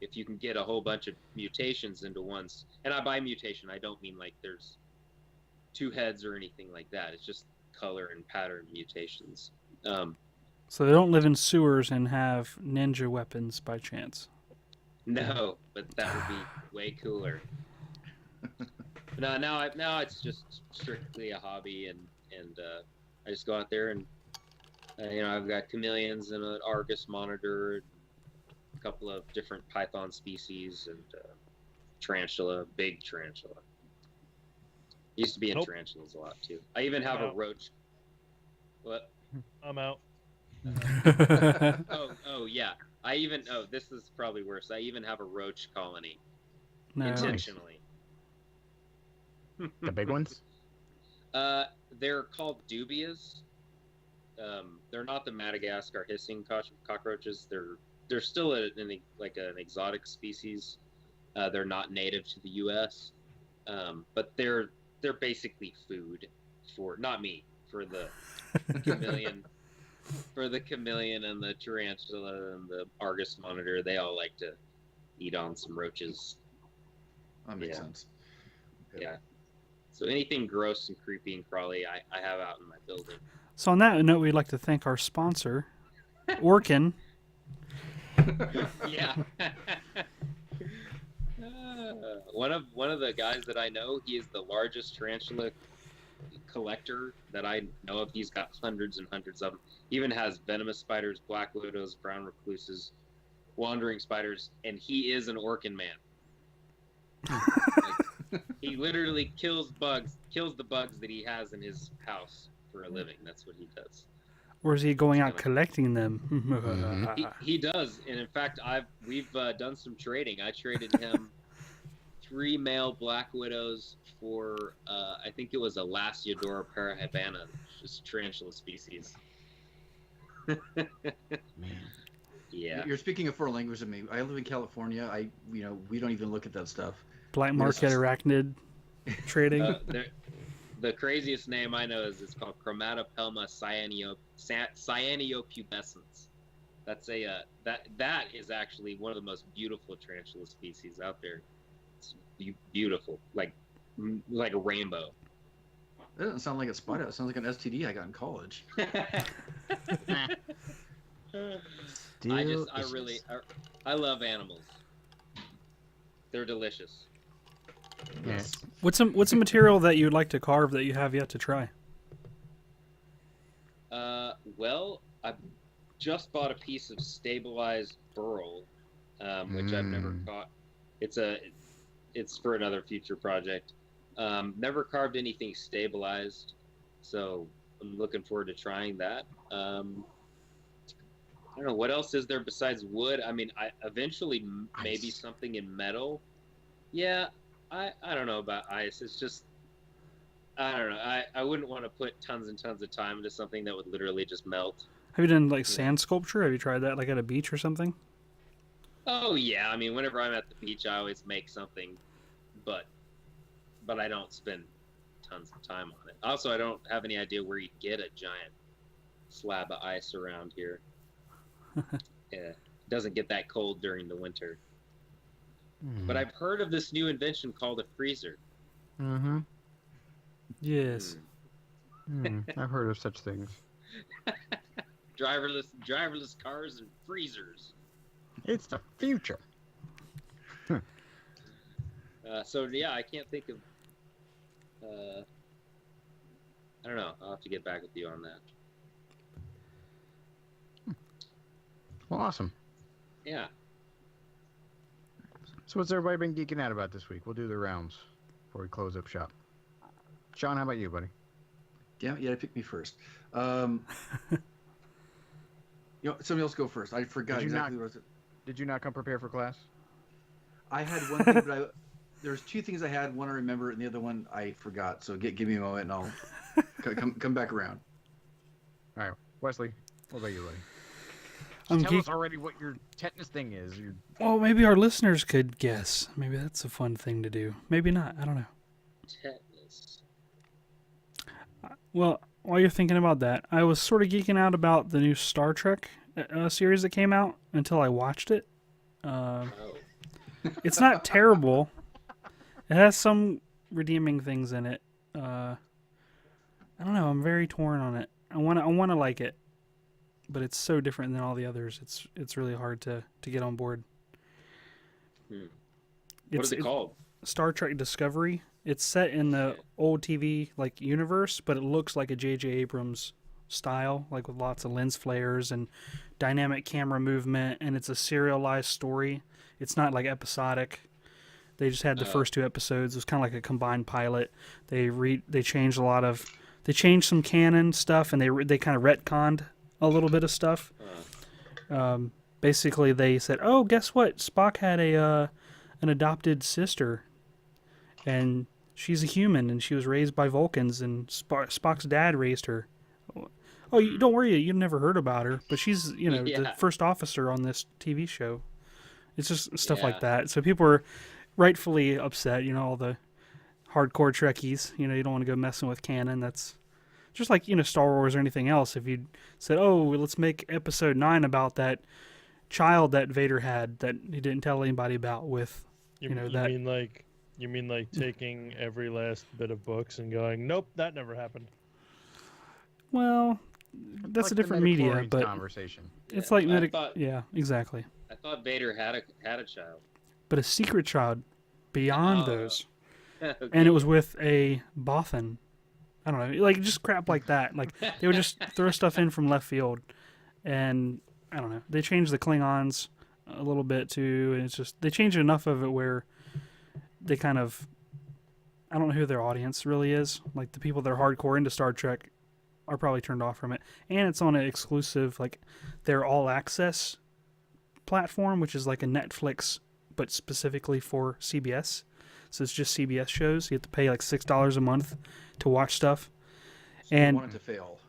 if you can get a whole bunch of mutations into ones. And I by mutation, I don't mean like there's two heads or anything like that. It's just color and pattern mutations. So they don't live in sewers and have ninja weapons by chance. No, but that would be way cooler. Now it's just strictly a hobby, and I just go out there and I've got chameleons and an Argus monitor, a couple of different python species, and tarantula, big tarantula. Used to be in Nope. tarantulas a lot too. I even have a roach. What? I'm out. Oh yeah. This is probably worse. I even have a roach colony No. intentionally. The big ones? They're called dubias. They're not the Madagascar hissing cockroaches. They're still an exotic species. They're not native to the U.S. But they're basically food for not me, for the chameleon, for the chameleon and the tarantula and the Argus monitor. They all like to eat on some roaches. That makes Yeah. sense. Yeah. So anything gross and creepy and crawly, I have out in my building. So on that note, we'd like to thank our sponsor, Orkin. Yeah. One of the guys that I know, he is the largest tarantula collector that I know of. He's got hundreds and hundreds of them. He even has venomous spiders, black widows, brown recluses, wandering spiders, and he is an Orkin man. He literally kills the bugs that he has in his house for a living. That's what he does. Or is he going out collecting them? He does, and in fact, we've done some trading. I traded him 3 male black widows for I think it was a Lasiodora parahabana, just tarantula species. Man. Yeah. You're speaking a foreign language to me. I live in California. We don't even look at that stuff. Black market arachnid trading. The craziest name I know is it's called Chromatopelma cyanopubescens. That's that is actually one of the most beautiful tarantula species out there. It's beautiful, like a rainbow. That doesn't sound like a spider. It sounds like an STD I got in college. I love animals. They're delicious. Yes. What's a material that you'd like to carve that you have yet to try? Well, I just bought a piece of stabilized burl, which I've never caught. It's for another future project. Never carved anything stabilized, so I'm looking forward to trying that. I don't know what else is there besides wood. I mean, I eventually maybe something in metal. Yeah, I don't know about ice. It's just I don't know. I wouldn't want to put tons and tons of time into something that would literally just melt. Have you done like sand sculpture? Have you tried that like at a beach or something? Oh yeah, I mean whenever I'm at the beach, I always make something, but I don't spend tons of time on it. Also, I don't have any idea where you get a giant slab of ice around here. Yeah, it doesn't get that cold during the winter. But I've heard of this new invention called a freezer. Mm-hmm. Yes. I've heard of such things. driverless cars and freezers. It's the future. So yeah, I can't think of. I don't know. I'll have to get back with you on that. Well, awesome. Yeah. So what's everybody been geeking out about this week? We'll do the rounds before we close up shop. Sean, how about you, buddy? Damn it, you had to pick me first. Somebody else go first. I forgot exactly what it. Did you not come prepared for class? I had one thing, but there's 2 things I had. One I remember, and the other one I forgot. So give me a moment, and I'll come back around. All right, Wesley, what about you, buddy? Tell us already what your tetanus thing is. Well, maybe our listeners could guess. Maybe that's a fun thing to do. Maybe not. I don't know. Tetanus. Well, while you're thinking about that, I was sort of geeking out about the new Star Trek series that came out until I watched it. Oh. It's not terrible. It has some redeeming things in it. I don't know. I'm very torn on it. I want to like it, but it's so different than all the others. It's really hard to get on board. What is it called? Star Trek Discovery. It's set in the old TV like universe, but it looks like a J.J. Abrams style, like with lots of lens flares and dynamic camera movement, and it's a serialized story. It's not like episodic. They just had the first 2 episodes. It was kind of like a combined pilot. They changed some canon stuff, and they kind of retconned a little bit of stuff. Basically, they said, "Oh, guess what? Spock had an adopted sister, and she's a human, and she was raised by Vulcans, and Spock's dad raised her." Oh, don't worry, you never heard about her, but she's the first officer on this TV show. It's just stuff like that. So people are rightfully upset. All the hardcore Trekkies. You don't want to go messing with canon. That's just like Star Wars or anything else. If you said, "Oh, let's make Episode 9 about that child that Vader had that he didn't tell anybody about," with You mean like taking every last bit of books and going, "Nope, that never happened." Well, that's Like a the different media, midichlorians but conversation. it's Yeah, like yeah, exactly. I thought Vader had a child. But a secret child beyond those, Okay. and it was with a Bothan. I don't know, like just crap like that. Like they would just throw stuff in from left field, and I don't know. They changed the Klingons a little bit too, and it's just they changed enough of it where they kind of, I don't know who their audience really is. Like the people that are hardcore into Star Trek are probably turned off from it, and it's on an exclusive, like their all access platform, which is like a Netflix but specifically for CBS. So it's just CBS shows. You have to pay like $6 a month to watch stuff. So And you want it to fail.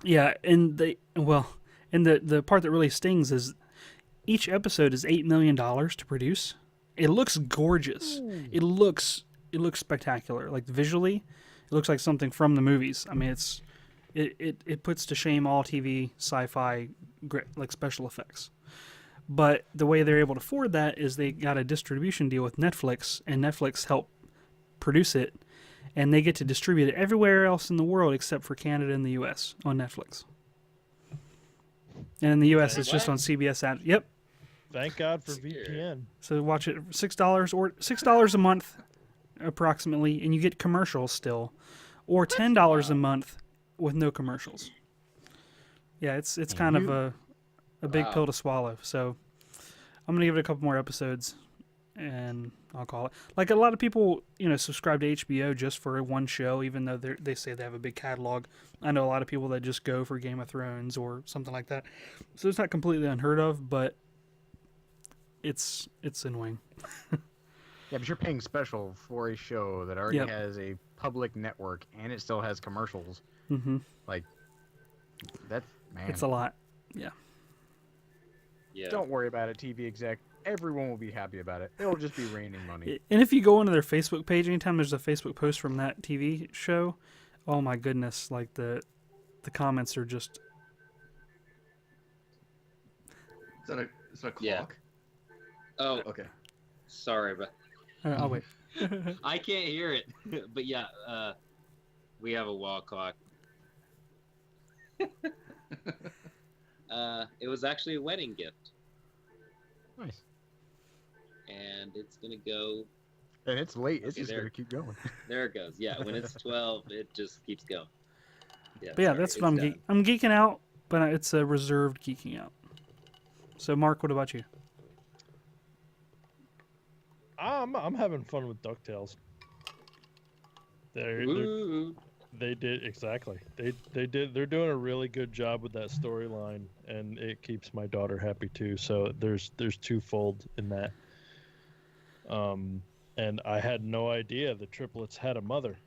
yeah, and the part that really stings is each episode is $8 million to produce. It looks gorgeous. It looks spectacular. Like visually, it looks like something from the movies. I mean, it puts to shame all TV sci-fi like special effects. But the way they're able to afford that is they got a distribution deal with Netflix, and Netflix helped produce it, and they get to distribute it everywhere else in the world except for Canada and the U.S. on Netflix. And in the U.S., it's just on CBS app. Yep. Thank God for VPN. So watch it $6 a month, approximately, and you get commercials still, or $10 a month with no commercials. Yeah, it's kind of a big pill to swallow. So I'm gonna give it a couple more episodes, and I'll call it. Like a lot of people, subscribe to HBO just for one show, even though they say they have a big catalog. I know a lot of people that just go for Game of Thrones or something like that. So it's not completely unheard of, but it's annoying. Yeah, but you're paying special for a show that already has a public network and it still has commercials. Mm-hmm. Like, that's, man. It's a lot. Yeah. Yeah. Don't worry about it, TV exec. Everyone will be happy about it. It'll just be raining money. And if you go onto their Facebook page, anytime there's a Facebook post from that TV show, oh my goodness, like the comments are just... Is that a clock? Yeah. Oh, Okay. sorry, but I'll wait. I can't hear it. But yeah, we have a wall clock. It was actually a wedding gift, Nice. and it's gonna go. And it's late. It's Okay, just there. going to keep going. There it goes. Yeah, when it's 12, it just keeps going. Yeah, But yeah, sorry, that's what it's I'm done. geeking out, but it's a reserved geeking out. So Mark, what about you? I'm having fun with DuckTales. They're Ooh. They did exactly. They're doing a really good job with that storyline, and it keeps my daughter happy too. So there's twofold in that. And I had no idea the triplets had a mother.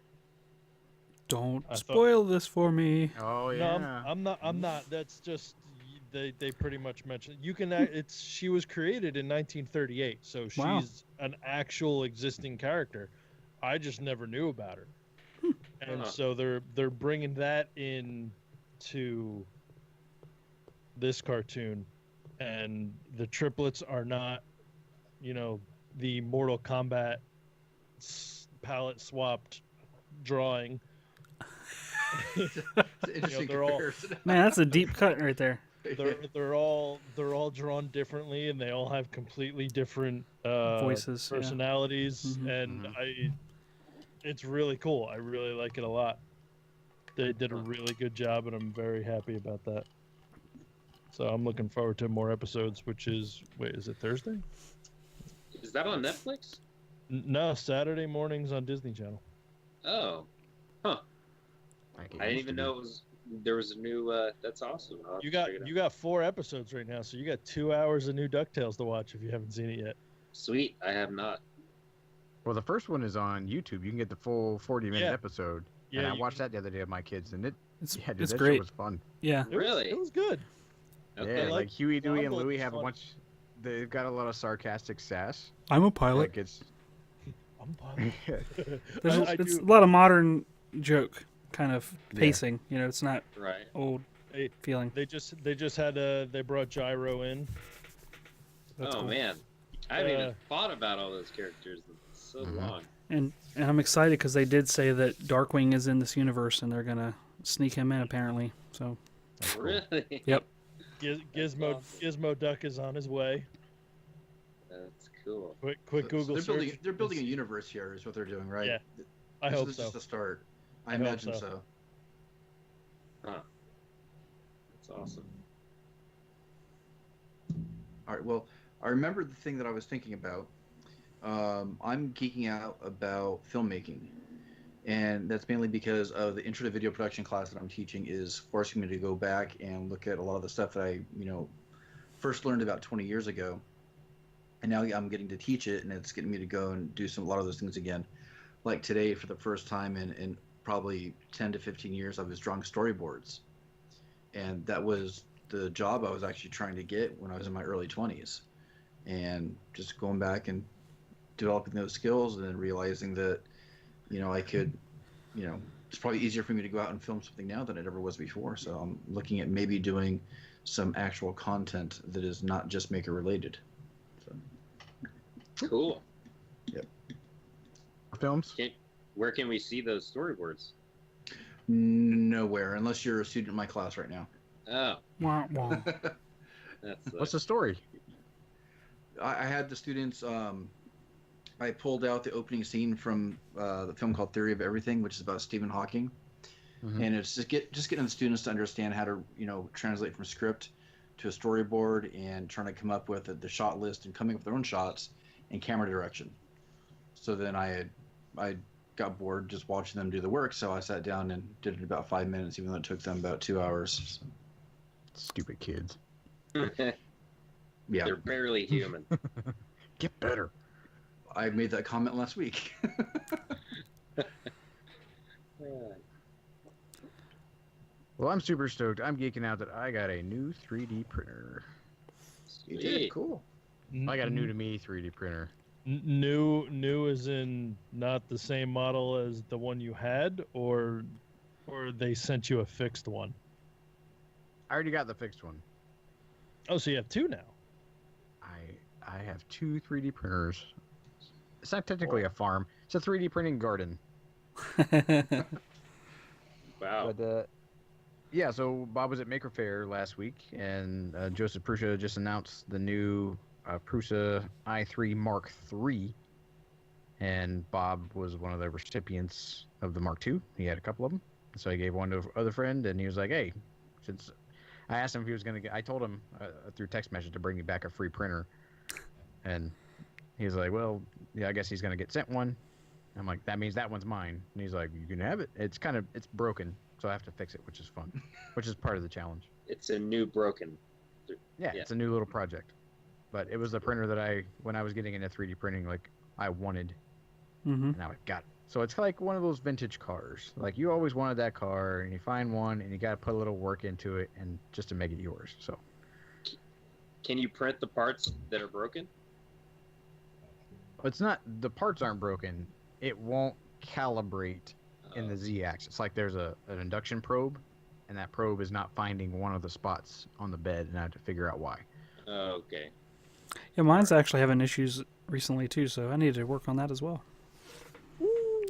Don't I thought- spoil this for me. Oh, No, yeah. I'm not. That's just they pretty much mentioned you can. She was created in 1938, so she's Wow. an actual existing character. I just never knew about her. and Huh. so they're bringing that in to this cartoon, and the triplets are not, the Mortal Kombat palette swapped drawing. It's an interesting they're all comparison. Man, that's a deep cut right there. they're all drawn differently, and they all have completely different Voices, yeah. personalities, Mhm. and Mhm. it's really cool. I really like it a lot. They did a Huh. really good job, and I'm very happy about that. So I'm looking forward to more episodes. Which is, wait, is it Thursday? Is that on Netflix? No, Saturday mornings on Disney Channel. Oh, huh. Like it I didn't used to even be. know there was a new. That's awesome. I'll have You to got check it out. you got 4 episodes right now, so you got 2 hours of new DuckTales to watch if you haven't seen it yet. Sweet. I have not. Well, the first one is on YouTube. You can get the full 40-minute Yeah. episode. Yeah, And I you watched can- that the other day with my kids, and It's yeah, dude, it's that great. show was fun. Yeah. It was- Really? it was good. Okay. Yeah, like Huey, Dewey, and Ensemble Louie is have a fun. bunch. They've got a lot of sarcastic sass. I'm a Like pilot. it's I'm fine. There's I it's do- a lot of modern joke kind of Yeah. pacing. It's not right. old Hey, feeling. They just had they brought Gyro in. That's Oh cool. man, I haven't even Uh, thought about all those characters in so Mhm. long. And I'm excited because they did say that Darkwing is in this universe and they're gonna sneak him in apparently. So that's cool. Really? Yep. Gizmo awesome. Gizmo Duck is on his way. That's cool. Quick Google they're search. building. They're building a universe here, is what they're doing, right? Yeah, I This hope is so. just the start. I I hope imagine so. so. That's awesome. All right. Well, I remember the thing that I was thinking about. I'm geeking out about filmmaking, and that's mainly because of the intro to video production class that I'm teaching is forcing me to go back and look at a lot of the stuff that I, first learned about 20 years ago, and now I'm getting to teach it, and it's getting me to go and do a lot of those things again. Like today, for the first time in probably 10 to 15 years, I was drawing storyboards, and that was the job I was actually trying to get when I was in my early 20s, and just going back and developing those skills and then realizing that, I could, it's probably easier for me to go out and film something now than it ever was before. So I'm looking at maybe doing some actual content that is not just maker related. So, Cool. Films. Where can we see those storyboards? nowhere, unless you're a student in my class right now. Oh, wah, wah. that's What's the story? I had the students. I pulled out the opening scene from the film called Theory of Everything, which is about Stephen Hawking, Mhm. and it's just getting the students to understand how to translate from script to a storyboard and trying to come up with the shot list and coming up with their own shots and camera direction. So then I got bored just watching them do the work, so I sat down and did it in about 5 minutes, even though it took them about 2 hours. So, Stupid kids. yeah, They're barely human. Get better. I made that comment last week. Well, I'm super stoked. I'm geeking out that I got a new 3D printer. You did, cool. I got a new to me 3D printer. New as in not the same model as the one you had, or they sent you a fixed one. I already got the fixed one. Oh, so you have two now. I have two 3D printers. It's not technically a farm. It's a 3D printing garden. Wow. But yeah, so Bob was at Maker Faire last week, and Joseph Prusa just announced the new Prusa i3 Mark III, and Bob was one of the recipients of the Mark II. He had a couple of them, so I gave one to other friend, and he was like, "Hey, since I asked him if he was gonna get, I told him through text message to bring me back a free printer, and he was like, well, yeah, I guess he's gonna get sent one." I'm like, that means that one's mine, and he's like, you can have it. It's broken, so I have to fix it, which is fun, which is part of the challenge. It's a new broken. Yeah, Yeah. it's a new little project. But it was the printer that when I was getting into 3D printing, like I wanted, Mm-hmm. and now I got it. So it's like one of those vintage cars. Like you always wanted that car, and you find one, and you got to put a little work into it, and just to make it yours. So Can you print the parts that are broken? it's not, the parts aren't broken. It won't calibrate in the z-axis. Like there's an induction probe, and that probe is not finding one of the spots on the bed, and I have to figure out why. Okay. Yeah, mine's actually having issues recently too, so I need to work on that as well.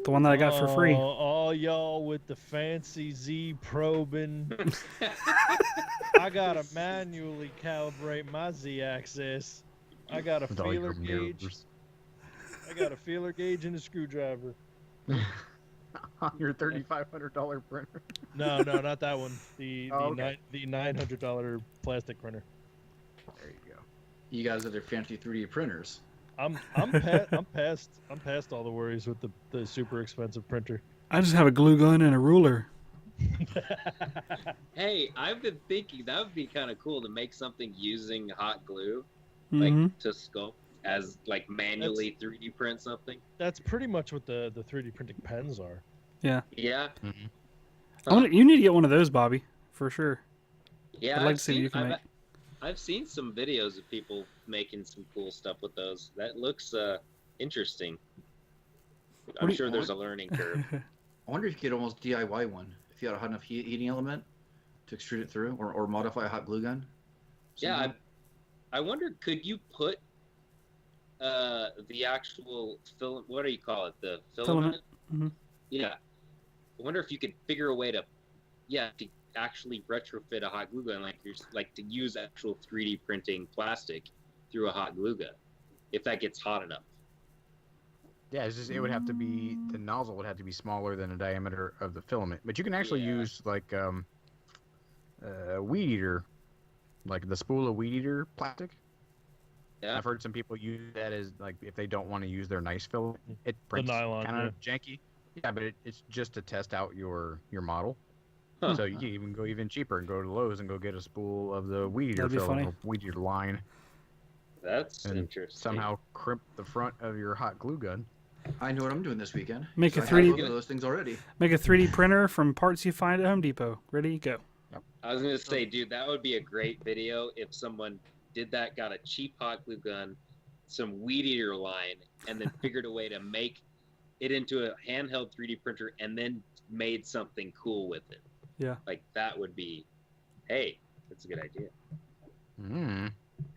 The one that I got for free. All y'all with the fancy Z probing. I gotta manually calibrate my Z-axis. I got a With all your feeler gauge. mirrors. I got a feeler gauge and a screwdriver. On your $3,500 printer. No, not that one. The okay. the $900 plastic printer. There you go. You guys are their fancy 3D printers. I'm past all the worries with the super expensive printer. I just have a glue gun and a ruler. Hey, I've been thinking that would be kind of cool to make something using hot glue, Mm-hmm. like to sculpt as like manually 3D print something. That's pretty much what the 3D printing pens are. Yeah. Yeah. Mm-hmm. You need to get one of those, Bobby, for sure. Yeah, I'd like to see what you can make. I've seen some videos of people making some cool stuff with those. That looks interesting. I'm sure there's a learning curve. I wonder if you could almost DIY one if you had a hot enough heating element to extrude it through, or modify a hot glue gun. Yeah, I wonder, could you put the actual film? What do you call it? The filament. Mm-hmm. Yeah, I wonder if you could figure a way to actually retrofit a hot glue gun, like to use actual 3D printing plastic through a hot glue gun, if that gets hot enough. Yeah, it's just, it would have to be, the nozzle would have to be smaller than the diameter of the filament. But you can actually use like weed eater, like the spool of weed eater plastic. Yeah. I've heard some people use that as like if they don't want to use their nice filament. It prints nylon, kind of janky. Yeah, but it's just to test out your model. Huh. So you can even go even cheaper and go to Lowe's and go get a spool of the weed eater That'd be funny. film, or weed eater line. That's and interesting. somehow crimp the front of your hot glue gun. I know what I'm doing this weekend. Make a I 3D have both of those things already. Make a 3D printer from parts you find at Home Depot. Ready, go. I was gonna say, dude, that would be a great video if someone did that, got a cheap hot glue gun, some weed eater line, and then figured a way to make it into a handheld 3D printer, and then made something cool with it. Yeah. Like that would be, hey, that's a good idea. Mm.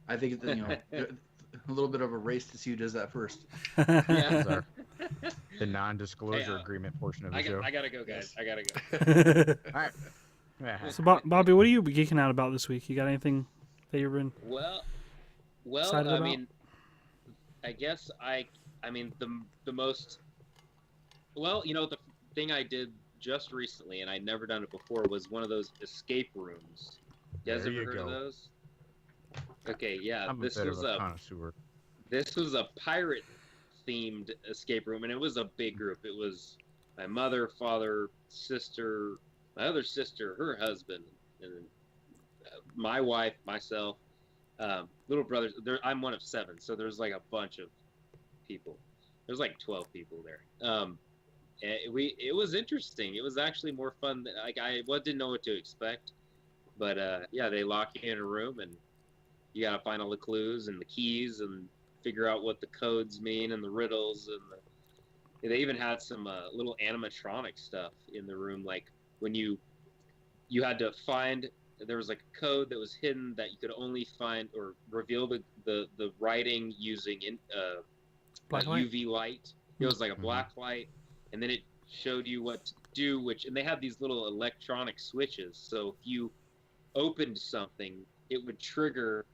I think that, a little bit of a race to see who does that first. Yeah. The non-disclosure agreement portion of the show. I gotta go, guys. I gotta go. All right. Yeah. So, Bobby, what are you geeking out about this week? You got anything that you've been Well, excited I about? mean, I guess the most, the thing I did just recently, and I'd never done it before, was one of those escape rooms. You guys There ever you heard of go. those? Okay, yeah, I'm a bit of a connoisseur. this was a pirate themed escape room, and it was a big group. It was my mother, father, sister, my other sister, her husband, and my wife, myself, little brothers. I'm one of 7, so there's like a bunch of people. There's like 12 people there. It was interesting. It was actually more fun than I didn't know what to expect, but they lock you in a room and you gotta find all the clues and the keys and figure out what the codes mean and the riddles, and they even had some little animatronic stuff in the room, like when you had to find, there was like a code that was hidden that you could only find or reveal the writing using Black light? UV light. It was like a black light, and then it showed you what to do, and they had these little electronic switches, so if you opened something, it would trigger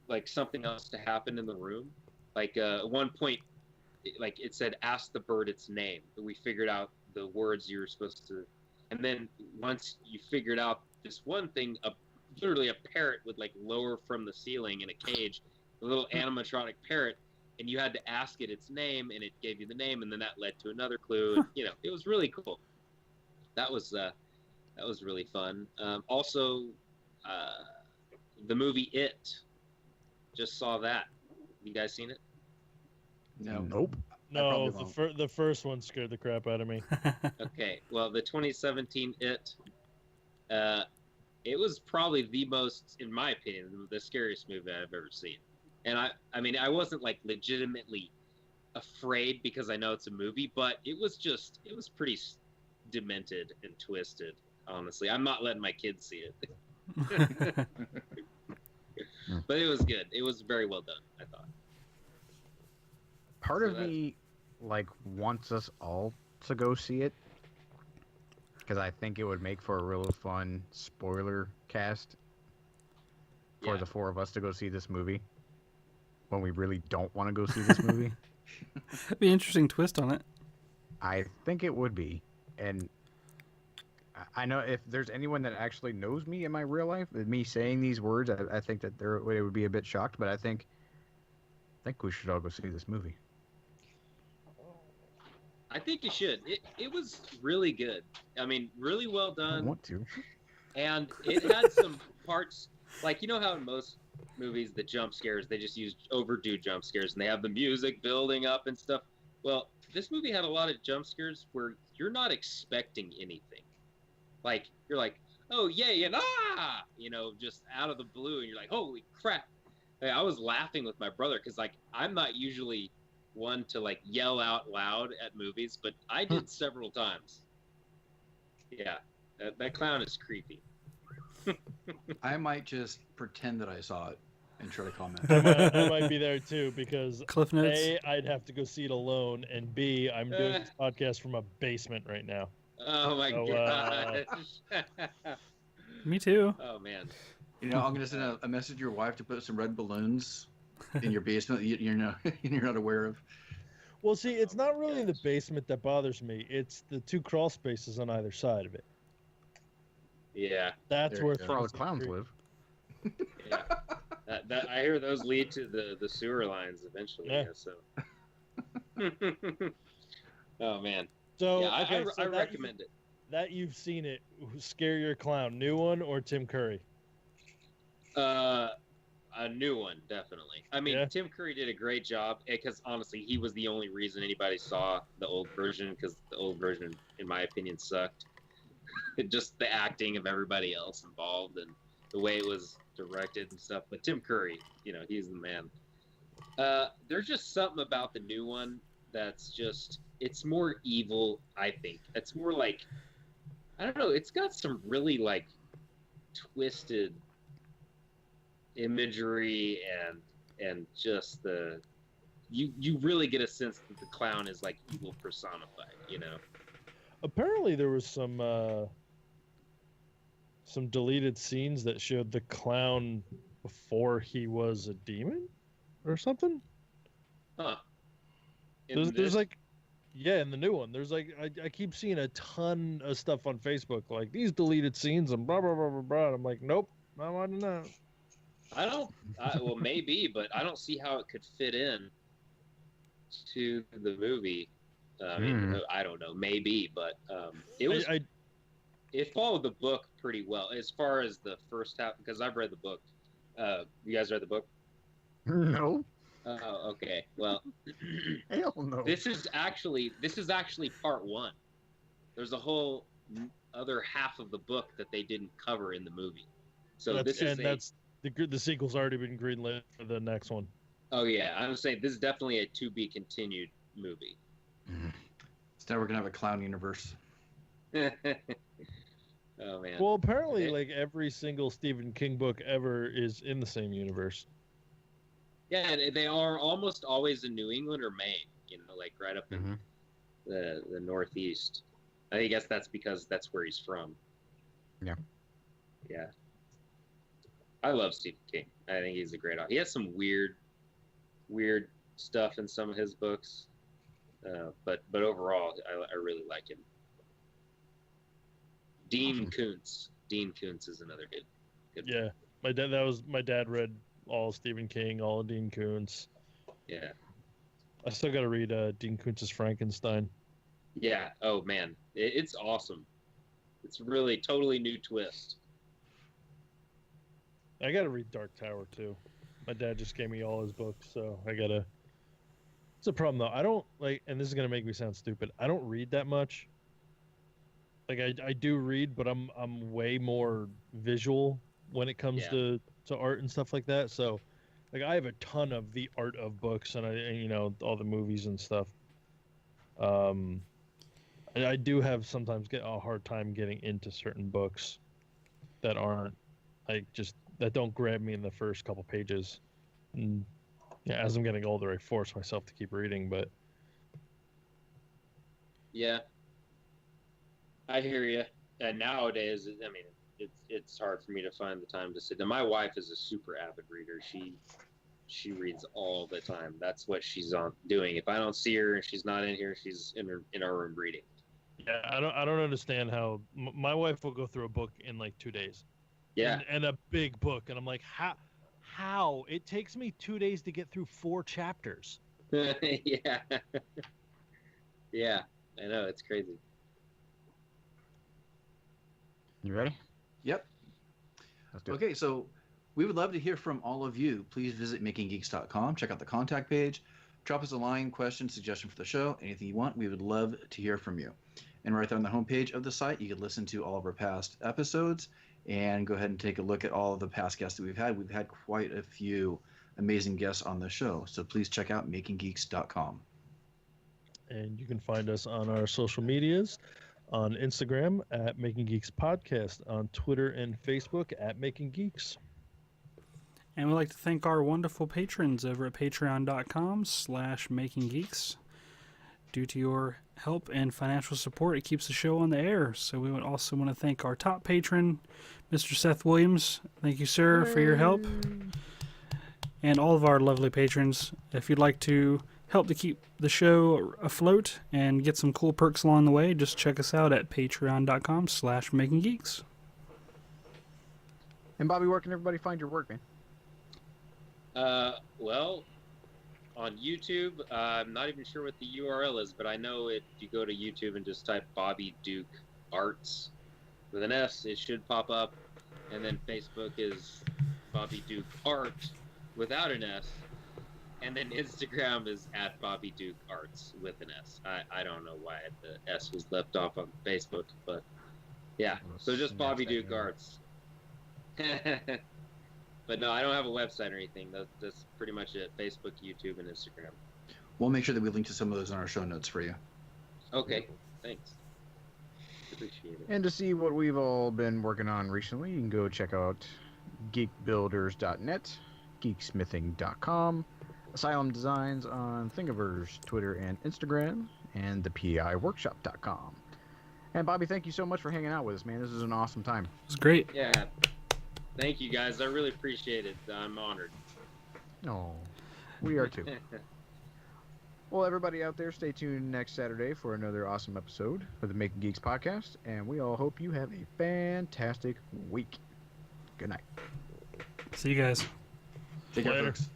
like something else to happen in the room. Like at one point, it said, "Ask the bird its name." We figured out the words you were supposed to, and then once you figured out this one thing, literally a parrot would like lower from the ceiling in a cage, a little animatronic parrot, and you had to ask it its name, and it gave you the name, and then that led to another clue. And, it was really cool. That was really fun. Also, the movie It. Just saw that. You guys seen it? No. Nope. No, probably the first one scared the crap out of me. Okay. Well, the 2017 It. It was probably the most, in my opinion, the scariest movie I've ever seen. And I wasn't like legitimately afraid because I know it's a movie, but it was demented and twisted. Honestly, I'm not letting my kids see it. But it was good. It was very well done, I thought. Part So of me like wants us all to go see it because I think it would make for a real fun spoiler cast for the four of us to go see this movie when we really don't want to go see this movie. It'd be an interesting twist on it. I think it would be, and I know if there's anyone that actually knows me in my real life, me saying these words, I think that they would be a bit shocked. But I think we should all go see this movie. I think you should. It was really good. I mean, really well I done. want to. And it had some parts, like, you know how in most movies, the jump scares, they just use overdo jump scares, and they have the music building up and stuff. Well, this movie had a lot of jump scares where you're not expecting anything. Like, you're like, oh, yay, and ah! You know, just out of the blue, and you're like, holy crap. Like, I was laughing with my brother, because, like, I'm not usually one to, like, yell out loud at movies, but I did several times. Yeah, that clown is creepy. I might just pretend that I saw it and try to comment. I might be there too because Cliff notes. A, I'd have to go see it alone, and B, I'm doing this podcast from a basement right now. Oh my gosh. Me too. Oh man. You know, I'm gonna send a message to your wife to put some red balloons in your basement. You're not aware of. Well, see, it's not really the basement that bothers me. It's the two crawl spaces on either side of it. Yeah. That's There where you go. Where all the clowns live. Yeah. That I hear those lead to the sewer lines eventually. Yeah. Yeah, so. Oh man. So, Yeah, okay, I recommend it. That you've seen it. Scare Your Clown, new one or Tim Curry? A new one, definitely. I mean, Yeah. Tim Curry did a great job because honestly, he was the only reason anybody saw the old version because the old version, in my opinion, sucked. Just the acting of everybody else involved and the way it was directed and stuff. But Tim Curry, you know, he's the man. There's just something about the new one that's just, it's more evil, I think. It's more like, I don't know, it's got some really like twisted imagery and just the you really get a sense that the clown is like evil personified, you know. Apparently, there was some deleted scenes that showed the clown before he was a demon or something. Huh. There's like, yeah, in the new one, there's like, I keep seeing a ton of stuff on Facebook, like these deleted scenes and blah, blah, blah, blah, blah. I'm like, nope, not watching that. Well, maybe, but I don't see how it could fit in to the movie. I mean, I don't know, maybe, but it followed the book pretty well as far as the first half because I've read the book. You guys read the book? No. Oh, okay. Well, Hell no. this is actually part one. There's a whole other half of the book that they didn't cover in the movie. So that's the sequel's already been greenlit for the next one. Oh yeah, I'm saying this is definitely a to be continued movie. So now we're gonna have a clown universe. Oh man. Well, apparently, like every single Stephen King book ever is in the same universe. Yeah, and they are almost always in New England or Maine. You know, like right up in the Northeast. I guess that's because that's where he's from. Yeah. Yeah. I love Stephen King. I think he's a great author. He has some weird stuff in some of his books, but overall, I really like him. Dean Koontz. Dean Koontz is another good. Yeah, my dad read all Stephen King, all of Dean Koontz. Yeah. I still got to read Dean Koontz's Frankenstein. Yeah. Oh man, it's awesome. It's really totally new twist. I got to read Dark Tower too. My dad just gave me all his books, so I gotta. It's a problem though. I don't like, and this is gonna make me sound stupid. I don't read that much. Like I do read, but I'm way more visual when it comes to art and stuff like that. So, like I have a ton of the art of books and all the movies and stuff. I I do have sometimes get a hard time getting into certain books that aren't that don't grab me in the first couple pages. And yeah, as I'm getting older, I force myself to keep reading, but Yeah, I hear you. And nowadays, I mean, it's hard for me to find the time to sit down. My wife is a super avid reader. She reads all the time. That's what she's on doing. If I don't see her and she's not in here, she's in our room reading. yeah, I don't understand how my wife will go through a book in like 2 days. Yeah, And a big book, and I'm like, how? It takes me 2 days to get through 4 chapters. yeah, yeah. I know, it's crazy. You ready? Yep. Let's do it. Okay, so we would love to hear from all of you. Please visit makinggeeks.com, check out the contact page, drop us a line, question, suggestion for the show, anything you want. We would love to hear from you. And right there on the homepage of the site, you can listen to all of our past episodes and go ahead and take a look at all of the past guests that we've had. We've had quite a few amazing guests on the show, so please check out makinggeeks.com. And you can find us on our social medias, on Instagram at Making Geeks Podcast, on Twitter and Facebook at Making Geeks. And we'd like to thank our wonderful patrons over at patreon.com/makinggeeks. Due to your help and financial support, it keeps the show on the air. So we would also want to thank our top patron, Mr. Seth Williams. Thank you, sir, for your help. And all of our lovely patrons. If you'd like to help to keep the show afloat and get some cool perks along the way, just check us out at patreon.com/makinggeeks. And Bobby, where can everybody find your work, man? Well, on YouTube, I'm not even sure what the URL is, but I know if you go to YouTube and just type Bobby Duke Arts with an S, it should pop up. And then Facebook is Bobby Duke Art without an S. And then Instagram is at Bobby Duke Arts with an S. I don't know why the S was left off on Facebook, but yeah. So just Bobby Duke Arts. But no, I don't have a website or anything. That's pretty much it. Facebook, YouTube, and Instagram. We'll make sure that we link to some of those in our show notes for you. Okay, thanks. Appreciate it. And to see what we've all been working on recently, you can go check out geekbuilders.net, geeksmithing.com, Asylum Designs on Thingiverse, Twitter, and Instagram, and thepiworkshop.com. And Bobby, thank you so much for hanging out with us, man. This is an awesome time. It was great. Yeah. Thank you, guys. I really appreciate it. I'm honored. Oh, we are too. Well, everybody out there, stay tuned next Saturday for another awesome episode of the Making Geeks podcast, and we all hope you have a fantastic week. Good night. See you guys. Take care, Later. folks.